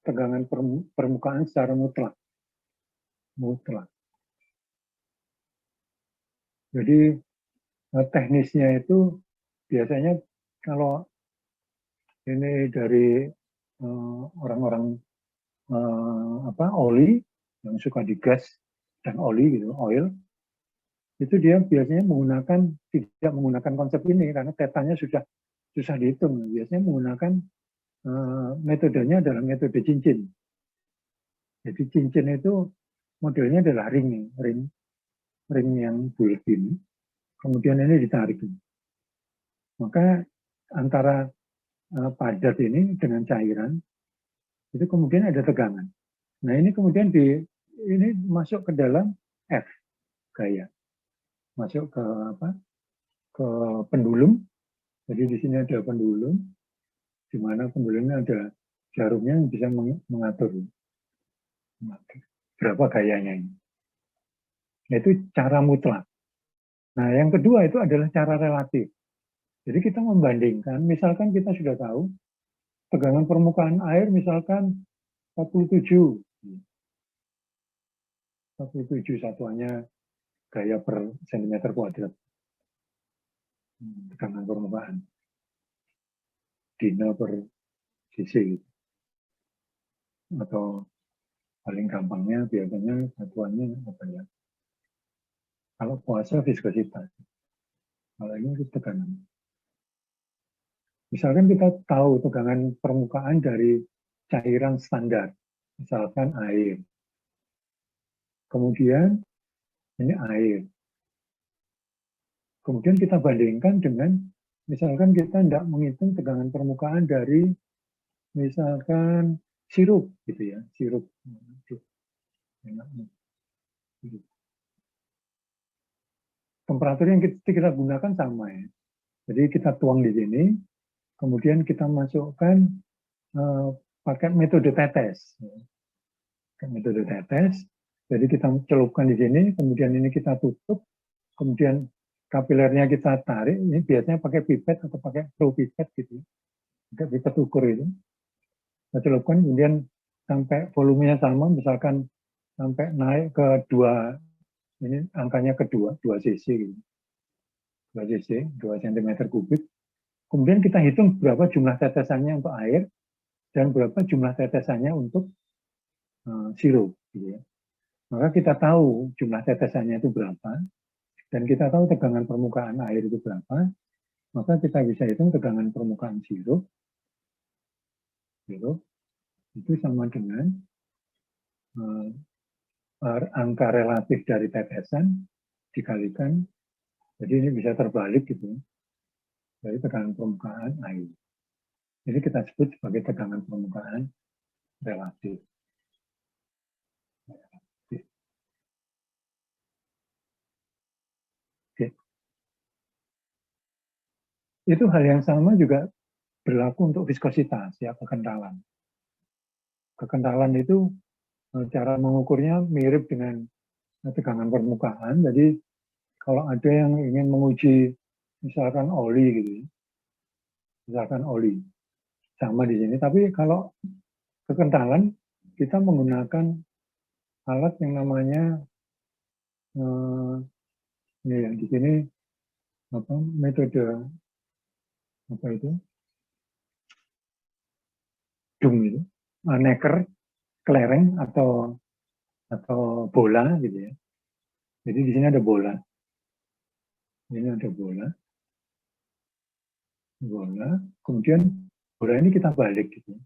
tegangan permukaan secara mutlak. Jadi teknisnya itu biasanya kalau ini dari orang-orang oli yang suka digas dan oli gitu, oil, itu dia biasanya tidak menggunakan konsep ini karena tetanya sudah susah dihitung. Biasanya menggunakan metodenya adalah metode cincin. Jadi cincin itu modelnya adalah ring yang bulat ini. Kemudian ini ditarik. Maka antara padat ini dengan cairan itu kemudian ada tegangan. Nah ini kemudian ini masuk ke dalam F gaya, masuk ke ke pendulum. Jadi di sini ada pendulum, di mana pendulumnya ada jarumnya yang bisa mengatur berapa gayanya ini. Itu cara mutlak. Nah yang kedua itu adalah cara relatif. Jadi kita membandingkan, misalkan kita sudah tahu tegangan permukaan air misalkan 47 satuannya gaya per sentimeter kuadrat. Tegangan permukaan. Dina per cc. Atau paling gampangnya biasanya satuannya apa ya? Kalau puasa viskositas. Kalau ini tekanan. Misalkan kita tahu tegangan permukaan dari cairan standar. Misalkan air. Kemudian ini air. Kemudian kita bandingkan dengan misalkan kita tidak menghitung tegangan permukaan dari misalkan sirup gitu ya, sirup. Temperatur yang kita gunakan sama ya. Jadi kita tuang di sini, kemudian kita masukkan pakai metode tetes. Metode tetes. Jadi kita celupkan di sini, kemudian ini kita tutup, kemudian kapilernya kita tarik. Ini biasanya pakai pipet atau pakai pro pipet gitu. Pakai pipet ukur itu. Kita celupkan, kemudian sampai volumenya sama, misalkan sampai naik ke 2, ini angkanya ke 2 cc gitu. 2 cc, 2 cm kubik. Kemudian kita hitung berapa jumlah tetesannya untuk air dan berapa jumlah tetesannya untuk sirup. Gitu ya. Maka kita tahu jumlah tetesannya itu berapa dan kita tahu tegangan permukaan air itu berapa, maka kita bisa hitung tegangan permukaan sirup itu sama dengan angka relatif dari tetesan dikalikan, jadi ini bisa terbalik gitu, dari tegangan permukaan air. Jadi kita sebut sebagai tegangan permukaan relatif. Oke. Itu hal yang sama juga berlaku untuk viskositas, ya, kekentalan. Kekentalan itu cara mengukurnya mirip dengan tegangan permukaan. Jadi kalau ada yang ingin menguji misalkan oli gitu, misalkan oli sama di sini. Tapi kalau kekentalan kita menggunakan alat yang namanya ini ya di sini metode apa itu dung itu neker kelereng atau bola gitu ya. Jadi di sini ada bola. Ini ada bola. Kemudian bola ini kita balik gitu.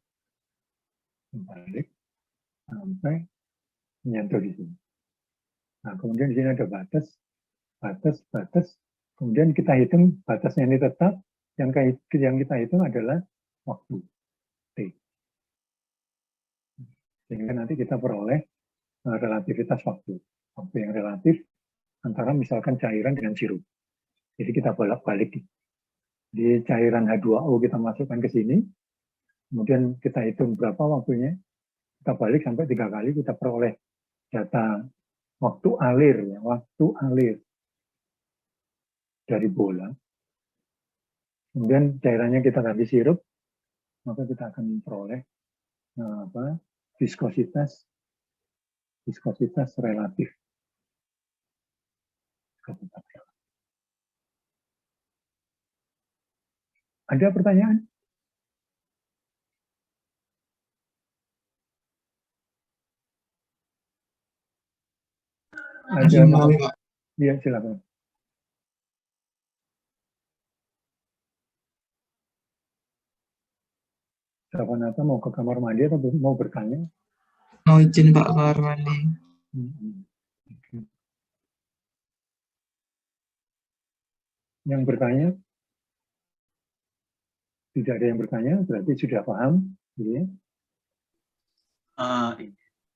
Balik sampai menyentuh di sini. Nah, kemudian di sini ada batas, batas, batas. Kemudian kita hitung batasnya ini tetap, yang kita hitung adalah waktu T. Sehingga nanti kita peroleh relativitas waktu. Waktu yang relatif antara misalkan cairan dengan sirup. Jadi kita bolak-balik. Di cairan H2O kita masukkan ke sini, kemudian kita hitung berapa waktunya, kita balik sampai 3 kali, kita peroleh data waktu alir, ya, waktu alir dari bola. Kemudian cairannya kita ganti sirup, maka kita akan memperoleh viskositas relatif. Ada pertanyaan? Ada, ya, silakan. Siapa mau ke kamar mandi atau mau bertanya? Mau izin Pak kamar mandi. Yang bertanya? Tidak ada yang bertanya, berarti sudah paham. Gitu ya.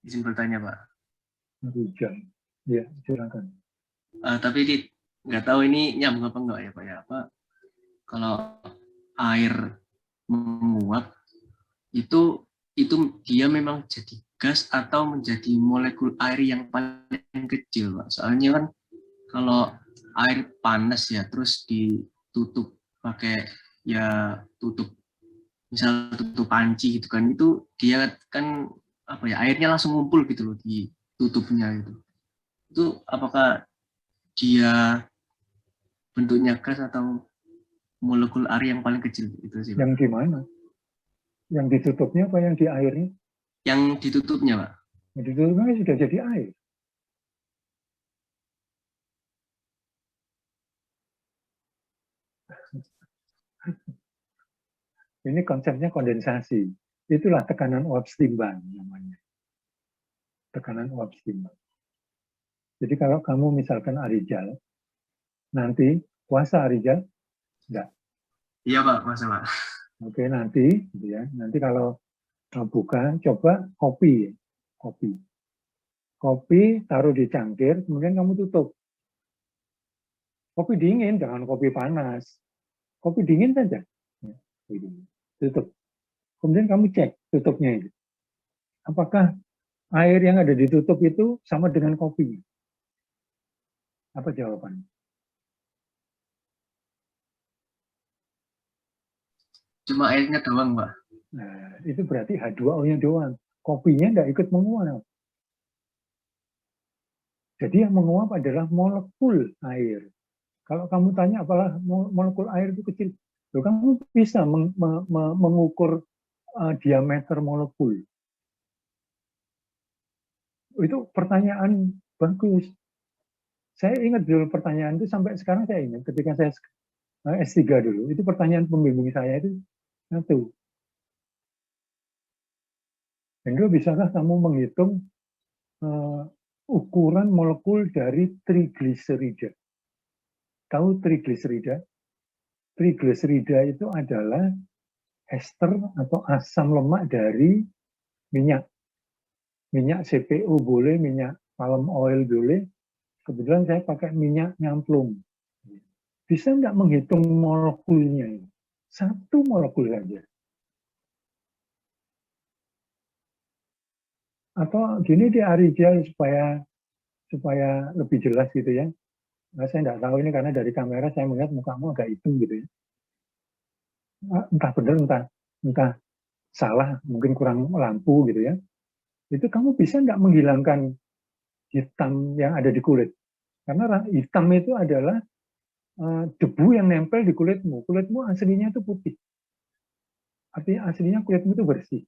Izin bertanya Pak. Hujan. Ya, silakan. Tapi nggak tahu ini nyambung apa enggak ya Pak ya. Apa kalau air menguap itu dia memang jadi gas atau menjadi molekul air yang paling kecil Pak. Soalnya kan kalau air panas ya terus ditutup pakai ya misal tutup panci gitu kan, itu dia kan apa ya, airnya langsung ngumpul gitu loh di tutupnya gitu. Itu apakah dia bentuknya gas atau molekul air yang paling kecil itu sih Pak? Yang di mana? Yang ditutupnya apa yang di airnya? Yang ditutupnya Pak. Yang ditutupnya sudah jadi air. Ini konsepnya kondensasi. Itulah tekanan uap setimbang namanya. Tekanan uap setimbang. Jadi kalau kamu misalkan Arijal, nanti puasa Arijal? Enggak. Iya Pak, puasa Pak. Oke, nanti gitu ya. Nanti kalau buka, coba kopi. Kopi taruh di cangkir, kemudian kamu tutup. Kopi dingin, jangan kopi panas. Kopi dingin saja. Tutup. Kemudian kamu cek tutupnya itu. Apakah air yang ada ditutup itu sama dengan kopi? Apa jawabannya? Cuma airnya doang Pak. Nah, itu berarti H2O-nya doang. Kopinya nggak ikut menguap. Jadi yang menguap adalah molekul air. Kalau kamu tanya apalah molekul air itu kecil, loh, kamu bisa mengukur diameter molekul. Itu pertanyaan bagus. Saya ingat dulu pertanyaan itu sampai sekarang saya ingat ketika saya S3 dulu. Itu pertanyaan pembimbing saya itu satu. Hendro, bisakah kamu menghitung ukuran molekul dari trigliserida? Tahu trigliserida? Trigliserida itu adalah ester atau asam lemak dari minyak. Minyak CPO boleh, minyak palm oil boleh. Kebetulan saya pakai minyak nyamplung. Bisa nggak menghitung molekulnya? Satu molekul saja. Atau gini di Arijal supaya lebih jelas gitu ya. Nah, saya nggak tahu ini karena dari kamera saya melihat mukamu agak hitam gitu ya. Entah benar, entah salah, mungkin kurang lampu gitu ya. Itu kamu bisa nggak menghilangkan hitam yang ada di kulit? Karena hitam itu adalah debu yang nempel di kulitmu. Kulitmu aslinya itu putih. Artinya aslinya kulitmu itu bersih.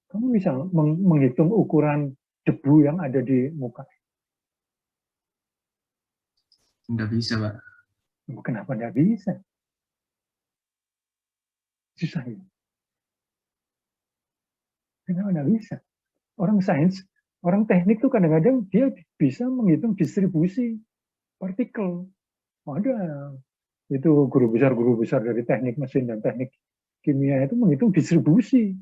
Kamu bisa menghitung ukuran debu yang ada di muka. Nggak bisa Pak. Kenapa nggak bisa? Susah ya. Kenapa nggak bisa? Orang sains Orang teknik tuh kadang-kadang dia bisa menghitung distribusi partikel. Ada itu guru besar dari teknik mesin dan teknik kimia itu menghitung distribusi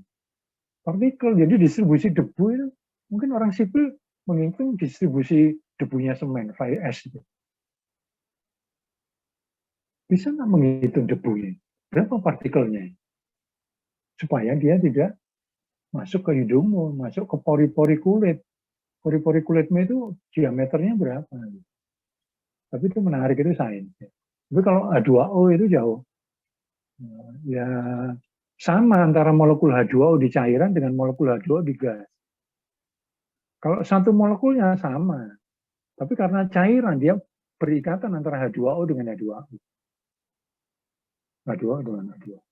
partikel. Jadi distribusi debu itu mungkin orang sipil menghitung distribusi debunya semen, fly ash itu. Bisa nggak menghitung debunya? Berapa partikelnya? Supaya dia tidak masuk ke hidungmu, masuk ke pori-pori kulit. Pori-pori kulitmu itu diameternya berapa? Tapi itu menarik, itu sains. Tapi kalau H2O itu jauh. Ya sama antara molekul H2O di cairan dengan molekul H2O di gas. Kalau satu molekulnya sama, tapi karena cairan dia berikatan antara H2O dengan H2O. H2O dengan H2O.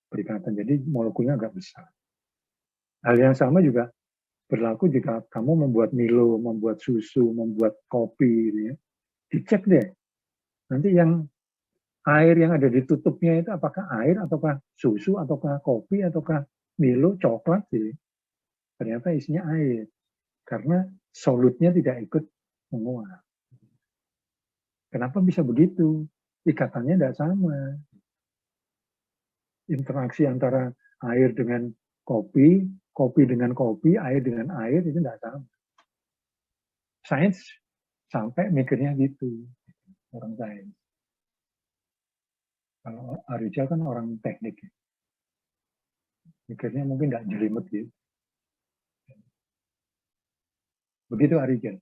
Berikatan, jadi molekulnya agak besar. Hal yang sama juga berlaku jika kamu membuat Milo, membuat susu, membuat kopi. Gitu ya. Dicek deh. Nanti yang air yang ada di tutupnya itu apakah air, ataukah susu, ataukah kopi, ataukah Milo, coklat. Gitu. Ternyata isinya air. Karena solutnya tidak ikut menguap. Kenapa bisa begitu? Ikatannya tidak sama. Interaksi antara air dengan kopi, kopi dengan kopi, air dengan air, itu tidak sama. Sains sampai mikirnya gitu, orang sains. Kalau Arijal kan orang teknik, mikirnya mungkin tidak jelimet gitu. Begitu Arijal.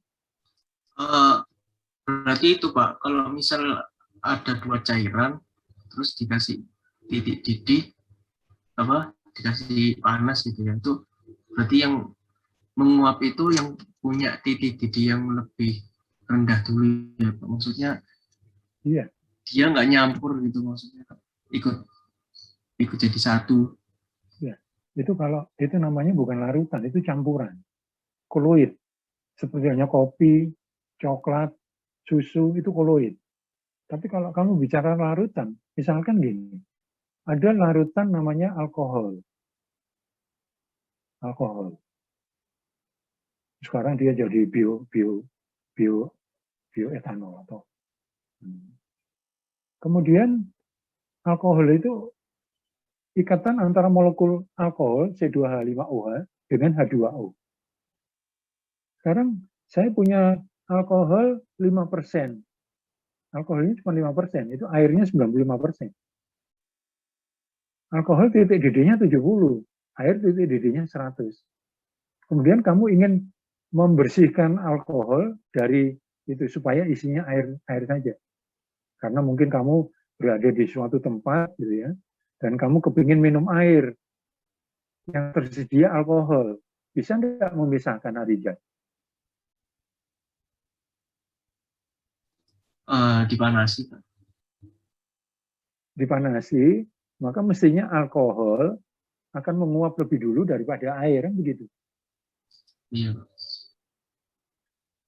Berarti itu Pak, kalau misal ada dua cairan, terus dikasih titik didih, dikasih panas gitu ya, itu berarti yang menguap itu yang punya titik didih yang lebih rendah dulu ya Pak. Maksudnya iya, dia nggak nyampur gitu, maksudnya ikut jadi satu. Ya, itu kalau itu namanya bukan larutan, itu campuran, koloid. Seperti hanya kopi, coklat, susu itu koloid. Tapi kalau kamu bicara larutan, misalkan gini, ada larutan namanya alkohol. Sekarang dia jadi bioetanol atau. Kemudian alkohol itu ikatan antara molekul alkohol C2H5OH dengan H2O. Sekarang saya punya alkohol 5%. Alkohol ini cuma 5%, itu airnya 95%. Alkohol titik didihnya 70, air titik didihnya 100. Kemudian kamu ingin membersihkan alkohol dari itu supaya isinya air saja. Karena mungkin kamu berada di suatu tempat gitu ya, dan kamu kepingin minum air yang tersedia alkohol. Bisa nggak memisahkan Arijal? Dipanasi Pak. Dipanasi, maka mestinya alkohol akan menguap lebih dulu daripada air, kan begitu. Iya.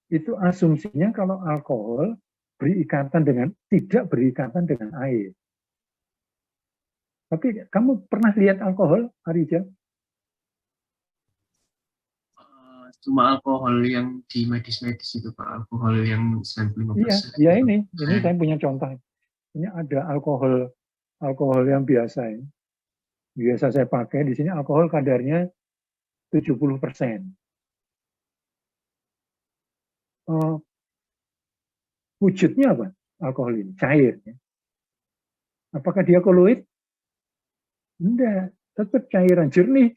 Itu asumsinya kalau alkohol tidak berikatan dengan air. Tapi kamu pernah lihat alkohol, Arijal? Cuma alkohol yang di medis-medis itu Pak, alkohol yang 95%. Iya, ini saya punya contoh. Ini ada alkohol yang biasa ya. Biasa saya pakai di sini alkohol kadarnya 70%. Wujudnya apa? Alkohol ini cair. Ya. Apakah dia koloid? Enggak, tetap cairan, jernih.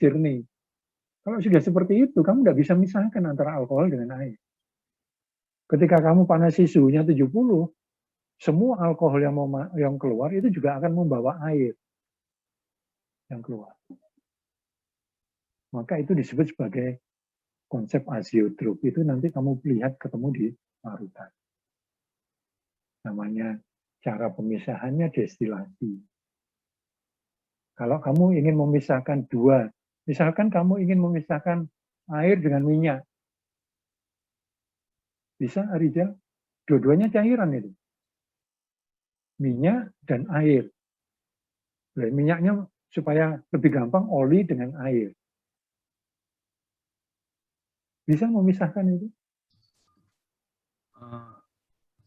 Kalau sudah seperti itu, kamu tidak bisa misahkan antara alkohol dengan air. Ketika kamu panasi suhunya 70, semua alkohol yang keluar itu juga akan membawa air yang keluar. Maka itu disebut sebagai konsep azeotrop. Itu nanti kamu lihat ketemu di larutan. Namanya cara pemisahannya destilasi. Kalau kamu ingin memisahkan dua, misalkan kamu ingin memisahkan air dengan minyak, bisa Arijal? Dua-duanya cairan itu. Minyak dan air. Minyaknya supaya lebih gampang oli dengan air. Bisa memisahkan itu?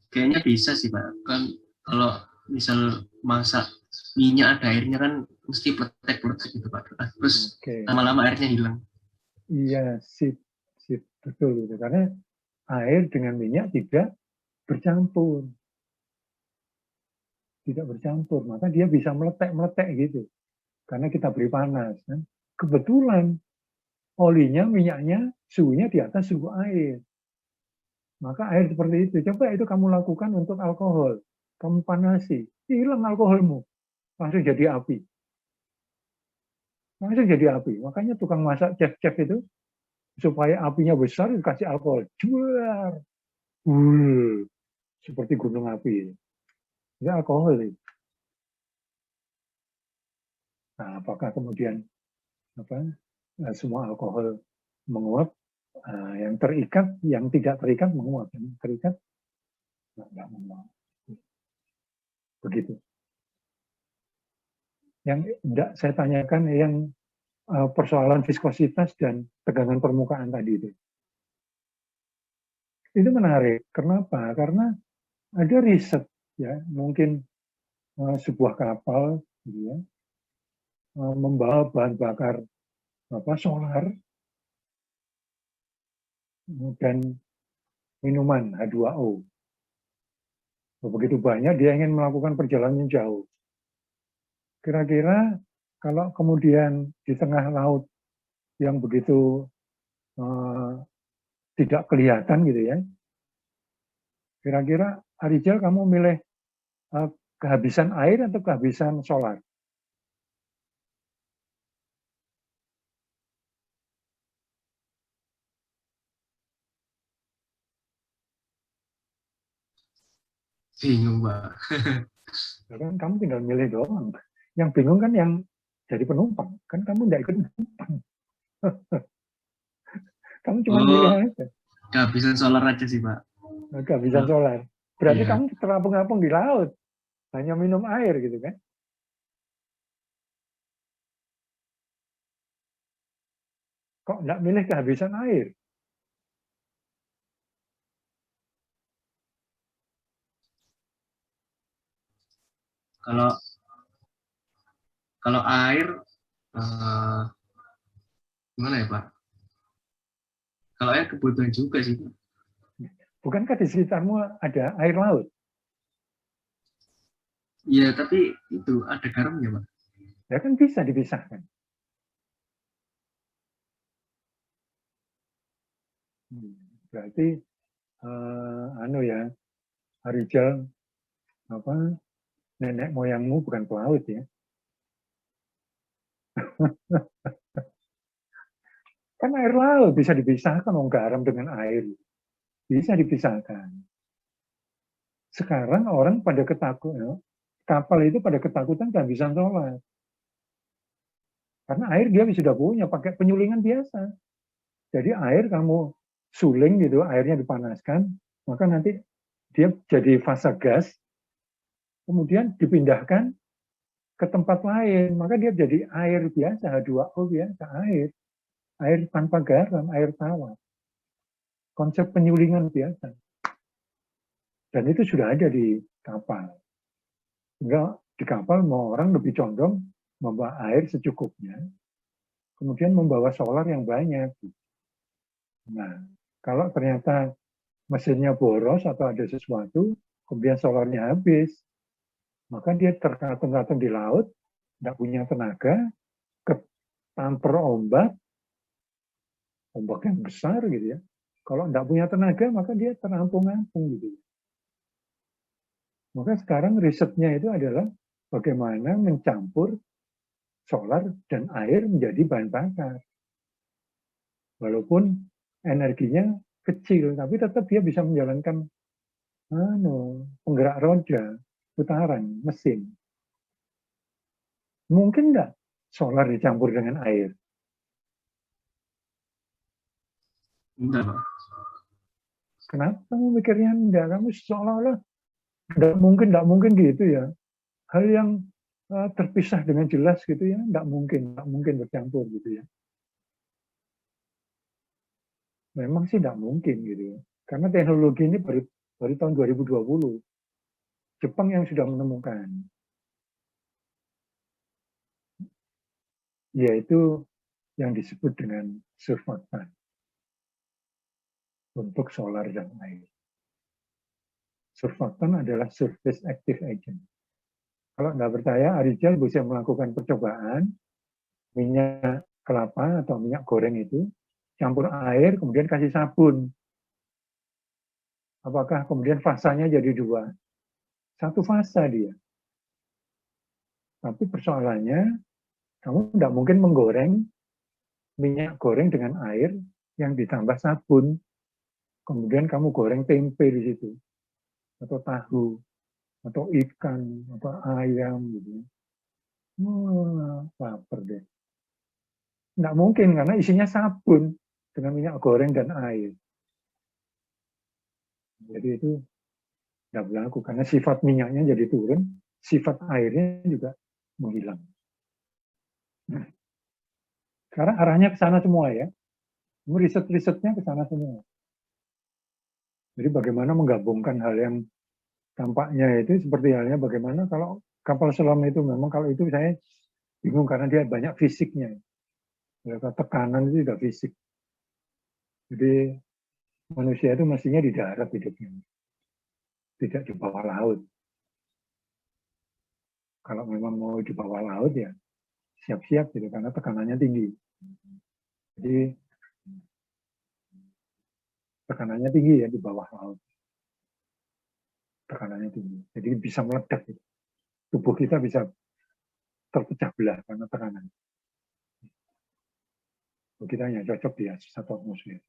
Kayaknya bisa sih Pak. Kan kalau misal masak minyak ada airnya kan mesti pletek-pletek gitu Pak. Terus Oke. lama-lama airnya hilang. Iya, sip, betul itu. Karena air dengan minyak tidak bercampur. Tidak bercampur, maka dia bisa meletek-meletek gitu. Karena kita beri panas. Kan? Kebetulan olinya, minyaknya, suhunya di atas suhu air. Maka air seperti itu. Coba itu kamu lakukan untuk alkohol. Kamu panasi, hilang alkoholmu. Langsung jadi api. Langsung jadi api. Makanya tukang masak chef-chef itu, supaya apinya besar, dikasih alkohol. Juar. Seperti gunung api. Itu alkohol itu. Nah, apakah kemudian semua alkohol menguap? Yang terikat, yang tidak terikat menguap. Yang terikat, tidak menguap. Begitu. Yang tidak saya tanyakan yang persoalan viskositas dan tegangan permukaan tadi itu. Itu menarik. Kenapa? Karena ada riset, ya, mungkin sebuah kapal, gitu ya, membawa bahan bakar solar dan minuman H2O. Begitu banyak, dia ingin melakukan perjalanan jauh. Kira-kira kalau kemudian di tengah laut yang begitu tidak kelihatan gitu ya, kira-kira Arijal kamu milih kehabisan air atau kehabisan solar? Bingung Pak. Kan kamu tinggal milih doang. Yang bingung kan yang jadi penumpang. Kan kamu tidak ikut penumpang. Kamu cuma milih aja. Kehabisan solar aja sih Pak. Kehabisan solar. Berarti Iya. kamu terapung-apung di laut. Hanya minum air gitu kan. Kok tidak milih kehabisan air? Kalau air gimana ya Pak? Kalau air kebutuhan juga sih Pak. Bukankah di sekitarmu ada air laut? Iya, tapi itu ada garamnya Pak. Ya kan bisa dipisahkan. Berarti ya, Arijal nenek moyangmu bukan pelaut ya. Kan air laut bisa dipisahkan, garam dengan air. Bisa dipisahkan. Sekarang orang pada ketakutan, kapal itu pada ketakutan kehabisan solar. Karena air dia sudah punya, pakai penyulingan biasa. Jadi air kamu suling gitu, airnya dipanaskan, maka nanti dia jadi fase gas, kemudian dipindahkan ke tempat lain, maka dia jadi air biasa, H2O biasa, air tanpa garam, air tawar. Konsep penyulingan biasa. Dan itu sudah ada di kapal. Sehingga di kapal mau orang lebih condong membawa air secukupnya, kemudian membawa solar yang banyak. Nah, kalau ternyata mesinnya boros atau ada sesuatu, kemudian solarnya habis, maka dia terkatung-katung di laut, tidak punya tenaga, ketamper ombak yang besar gitu ya. Kalau tidak punya tenaga, maka dia terampung-ampung gitu. Maka sekarang risetnya itu adalah bagaimana mencampur solar dan air menjadi bahan bakar. Walaupun energinya kecil, tapi tetap dia bisa menjalankan penggerak roda, putaran, mesin. Mungkin nggak solar dicampur dengan air? Enggak Pak. Kenapa kamu mikirnya enggak? Kamu seolah-olah enggak mungkin gitu ya. Hal yang terpisah dengan jelas gitu ya, enggak mungkin bercampur gitu ya. Memang sih tidak mungkin gitu ya. Karena teknologi ini baru tahun 2020. Jepang yang sudah menemukan, yaitu yang disebut dengan surfaktan untuk solar dan air. Surfaktan adalah surface active agent. Kalau nggak percaya, Arijal bisa melakukan percobaan minyak kelapa atau minyak goreng itu campur air, kemudian kasih sabun. Apakah kemudian fasanya jadi dua? Satu fasa dia. Tapi persoalannya, kamu tidak mungkin menggoreng minyak goreng dengan air yang ditambah sabun. Kemudian kamu goreng tempe di situ, atau tahu, atau ikan, atau ayam gitu. Wah, lapar deh. Nggak mungkin karena isinya sabun dengan minyak goreng dan air. Jadi itu nggak berlaku karena sifat minyaknya jadi turun, sifat airnya juga menghilang. Nah, sekarang arahnya ke sana semua ya. Riset-risetnya ke sana semua. Jadi bagaimana menggabungkan hal yang tampaknya itu seperti halnya bagaimana kalau kapal selam itu memang kalau itu saya bingung karena dia banyak fisiknya. Ya, tekanan itu juga fisik. Jadi manusia itu mestinya di darat hidupnya, tidak di bawah laut. Kalau memang mau di bawah laut ya siap-siap gitu karena tekanannya tinggi. Jadi tekanannya tinggi ya di bawah laut. Tekanannya tinggi. Jadi bisa meledak. Gitu. Tubuh kita bisa terpecah belah karena tekanan. Kita hanya cocok di satu atmosfer.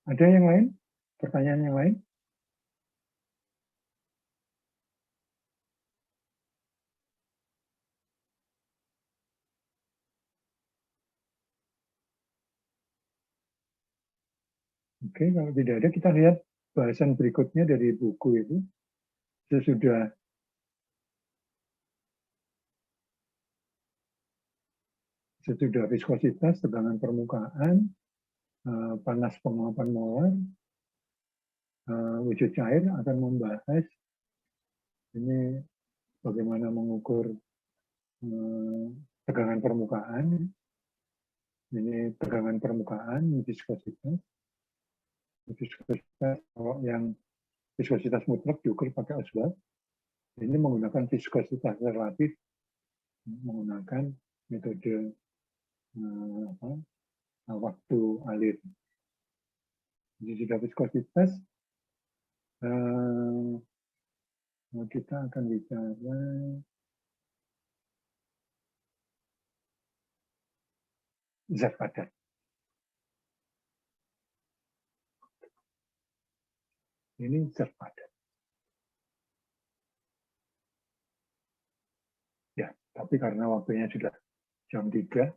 Ada yang lain? Pertanyaan yang lain? Oke, kalau tidak ada kita lihat bahasan berikutnya dari buku itu. Sesudah viskositas, tegangan permukaan, panas penguapan molar, wujud cair akan membahas ini bagaimana mengukur tegangan permukaan. Ini tegangan permukaan, viskositas. Viskositas, kalau yang viskositas mutlak diukur pakai oswald. Ini menggunakan viskositas relatif, menggunakan metode waktu alir. Jadi sudah viskositas, kita akan bicara zat padat. Ini zat padat. Ya, tapi karena waktunya sudah jam 3,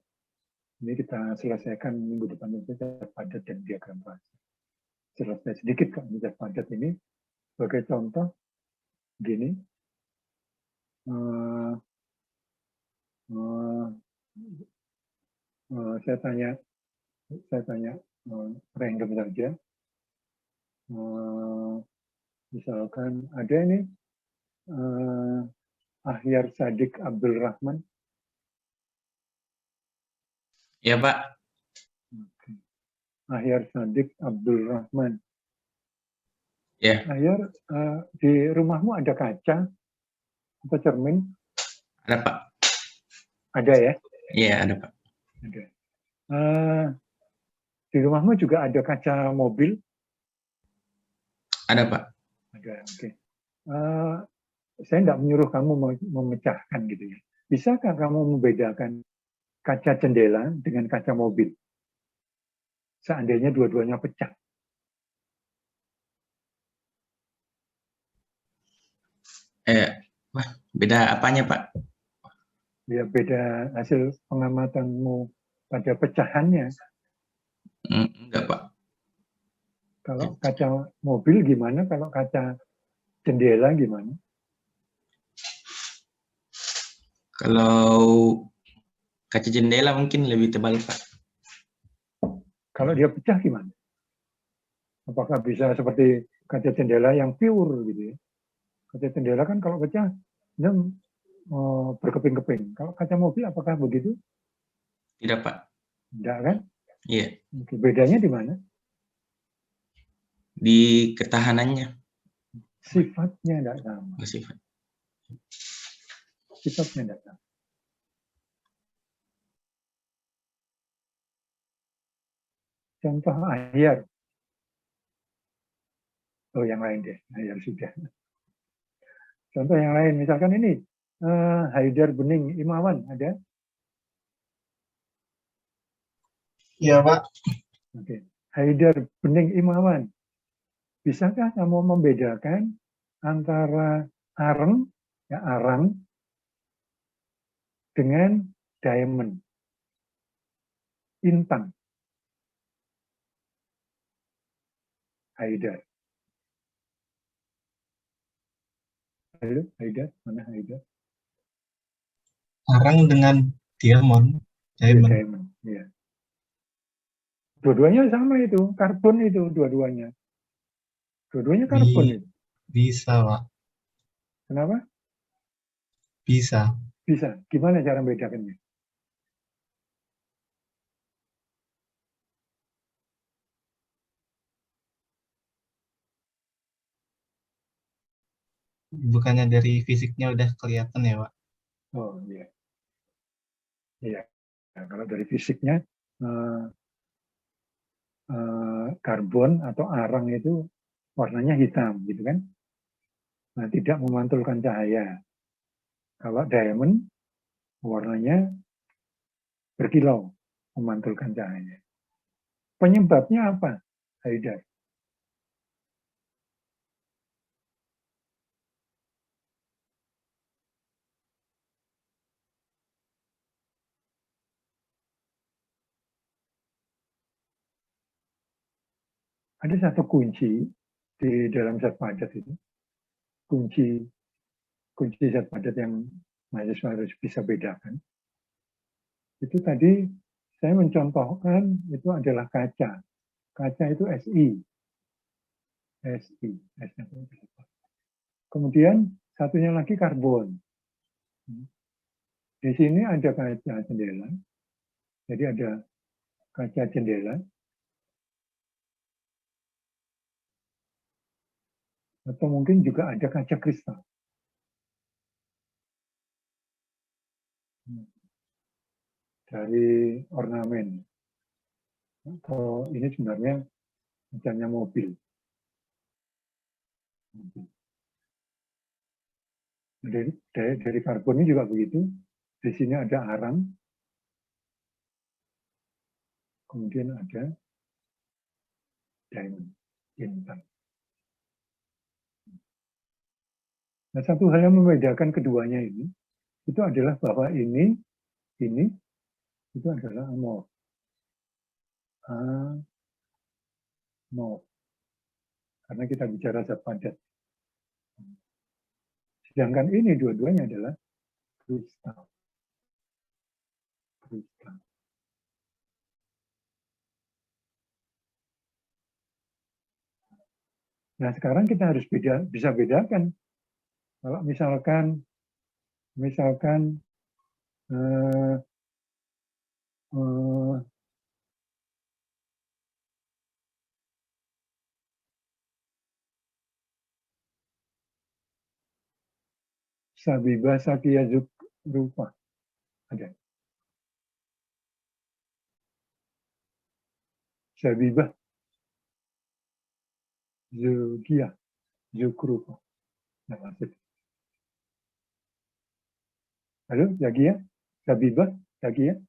ini kita selesaikan minggu depan itu zat padat dan diagram fase. Selesai sedikit kok zat padat ini. Sebagai contoh, gini, saya tanya random saja. Misalkan ada ini Ahyar Sadik Abdul Rahman. Ya, Pak. Ahyar Sadik Abdul Rahman. Ya. Ahyar, di rumahmu ada kaca atau cermin? Ada, Pak. Ada ya? Iya, ada, Pak. Ada. Di rumahmu juga ada kaca mobil? Ada, Pak. Ada, oke. Saya tidak menyuruh kamu memecahkan gitu ya. Bisakah kamu membedakan kaca jendela dengan kaca mobil? Seandainya dua-duanya pecah. Beda apanya, Pak? Ya, beda hasil pengamatanmu pada pecahannya. Enggak, Pak. Kalau kaca mobil gimana? Kalau kaca jendela gimana? Kalau kaca jendela mungkin lebih tebal, Pak. Kalau dia pecah gimana? Apakah bisa seperti kaca jendela yang pure gitu ya? Kaca jendela kan kalau pecah dia berkeping-keping. Kalau kaca mobil apakah begitu? Tidak, Pak. Tidak kan? Iya. Oke, bedanya di mana? Di ketahanannya. Sifatnya tidak sama. Sifat. Sifatnya tidak sama. Contoh ahyar. Oh, yang lain deh. Ahyar sudah. Contoh yang lain, misalkan ini Haidar Bening Imawan ada? Iya, Pak. Oke. Haidar Bening Imawan. Bisakah kamu membedakan antara arang dengan diamond, intan? Haidar. Halo, Haidar, mana Haidar? Arang dengan diamond. Diamond, ya. Dua-duanya sama itu, karbon itu dua-duanya. Dua-duanya karbon itu. Bisa, Pak. Kenapa? Bisa. Bisa. Gimana cara membedakannya? Bukannya dari fisiknya udah kelihatan ya, Pak? Oh, iya. Iya. Nah, kalau dari fisiknya, karbon atau arang itu warnanya hitam, gitu kan? Nah, tidak memantulkan cahaya. Kalau diamond, warnanya berkilau, memantulkan cahaya. Penyebabnya apa, Haidar? Ada satu kunci di dalam zat padat itu. Kunci zat padat yang mahasiswa harus bisa bedakan. Itu tadi saya mencontohkan itu adalah kaca. Kaca itu Si. Kemudian satunya lagi karbon. Di sini ada kaca jendela. Jadi ada kaca jendela. Atau mungkin juga ada kaca kristal. Dari ornamen. Atau ini sebenarnya kacanya mobil. Dari karbon ini juga begitu. Di sini ada arang. Kemudian ada diamond, intan. Nah, satu hal yang membedakan keduanya ini, itu adalah bahwa ini itu adalah amorf. Amorf. Karena kita bicara zat padat. Sedangkan ini dua-duanya adalah kristal. Kristal. Nah, sekarang kita harus bisa bedakan. Kalau misalkan Sabiba Sakia Rupa ada. Sabiba Zukia Zukrupa. Nah, maksud. Halo, Zakia? Sabiba? Zakia?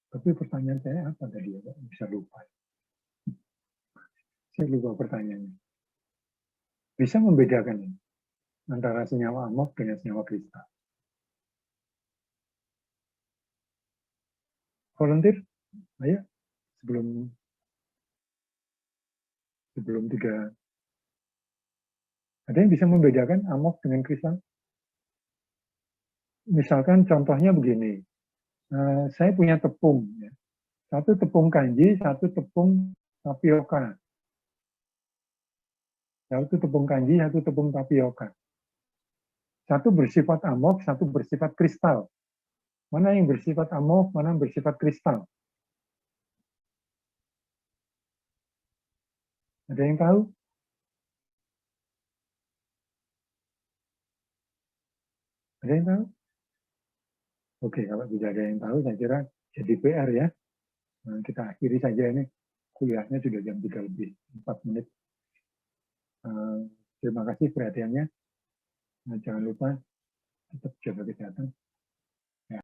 Tapi pertanyaan saya apa tadi ya, Pak? Bisa lupa. Saya lupa pertanyaannya. Bisa membedakan ini antara senyawa amorf dengan senyawa kristal? volunteer, ayo sebelum 3. Ada yang bisa membedakan amok dengan kristal? Misalkan contohnya begini, saya punya tepung, ya. Satu tepung kanji, satu tepung tapioka. Satu tepung kanji, satu tepung tapioka. Satu bersifat amok, satu bersifat kristal. Mana yang bersifat amok, mana yang bersifat kristal? Ada yang tahu? Ada yang tahu? Oke, kalau tidak ada yang tahu, saya kira jadi PR ya. Nah, kita akhiri saja ini. Kuliahnya sudah jam 3 lebih, 4 menit. Terima kasih perhatiannya. Nah, jangan lupa tetap jaga kesehatan.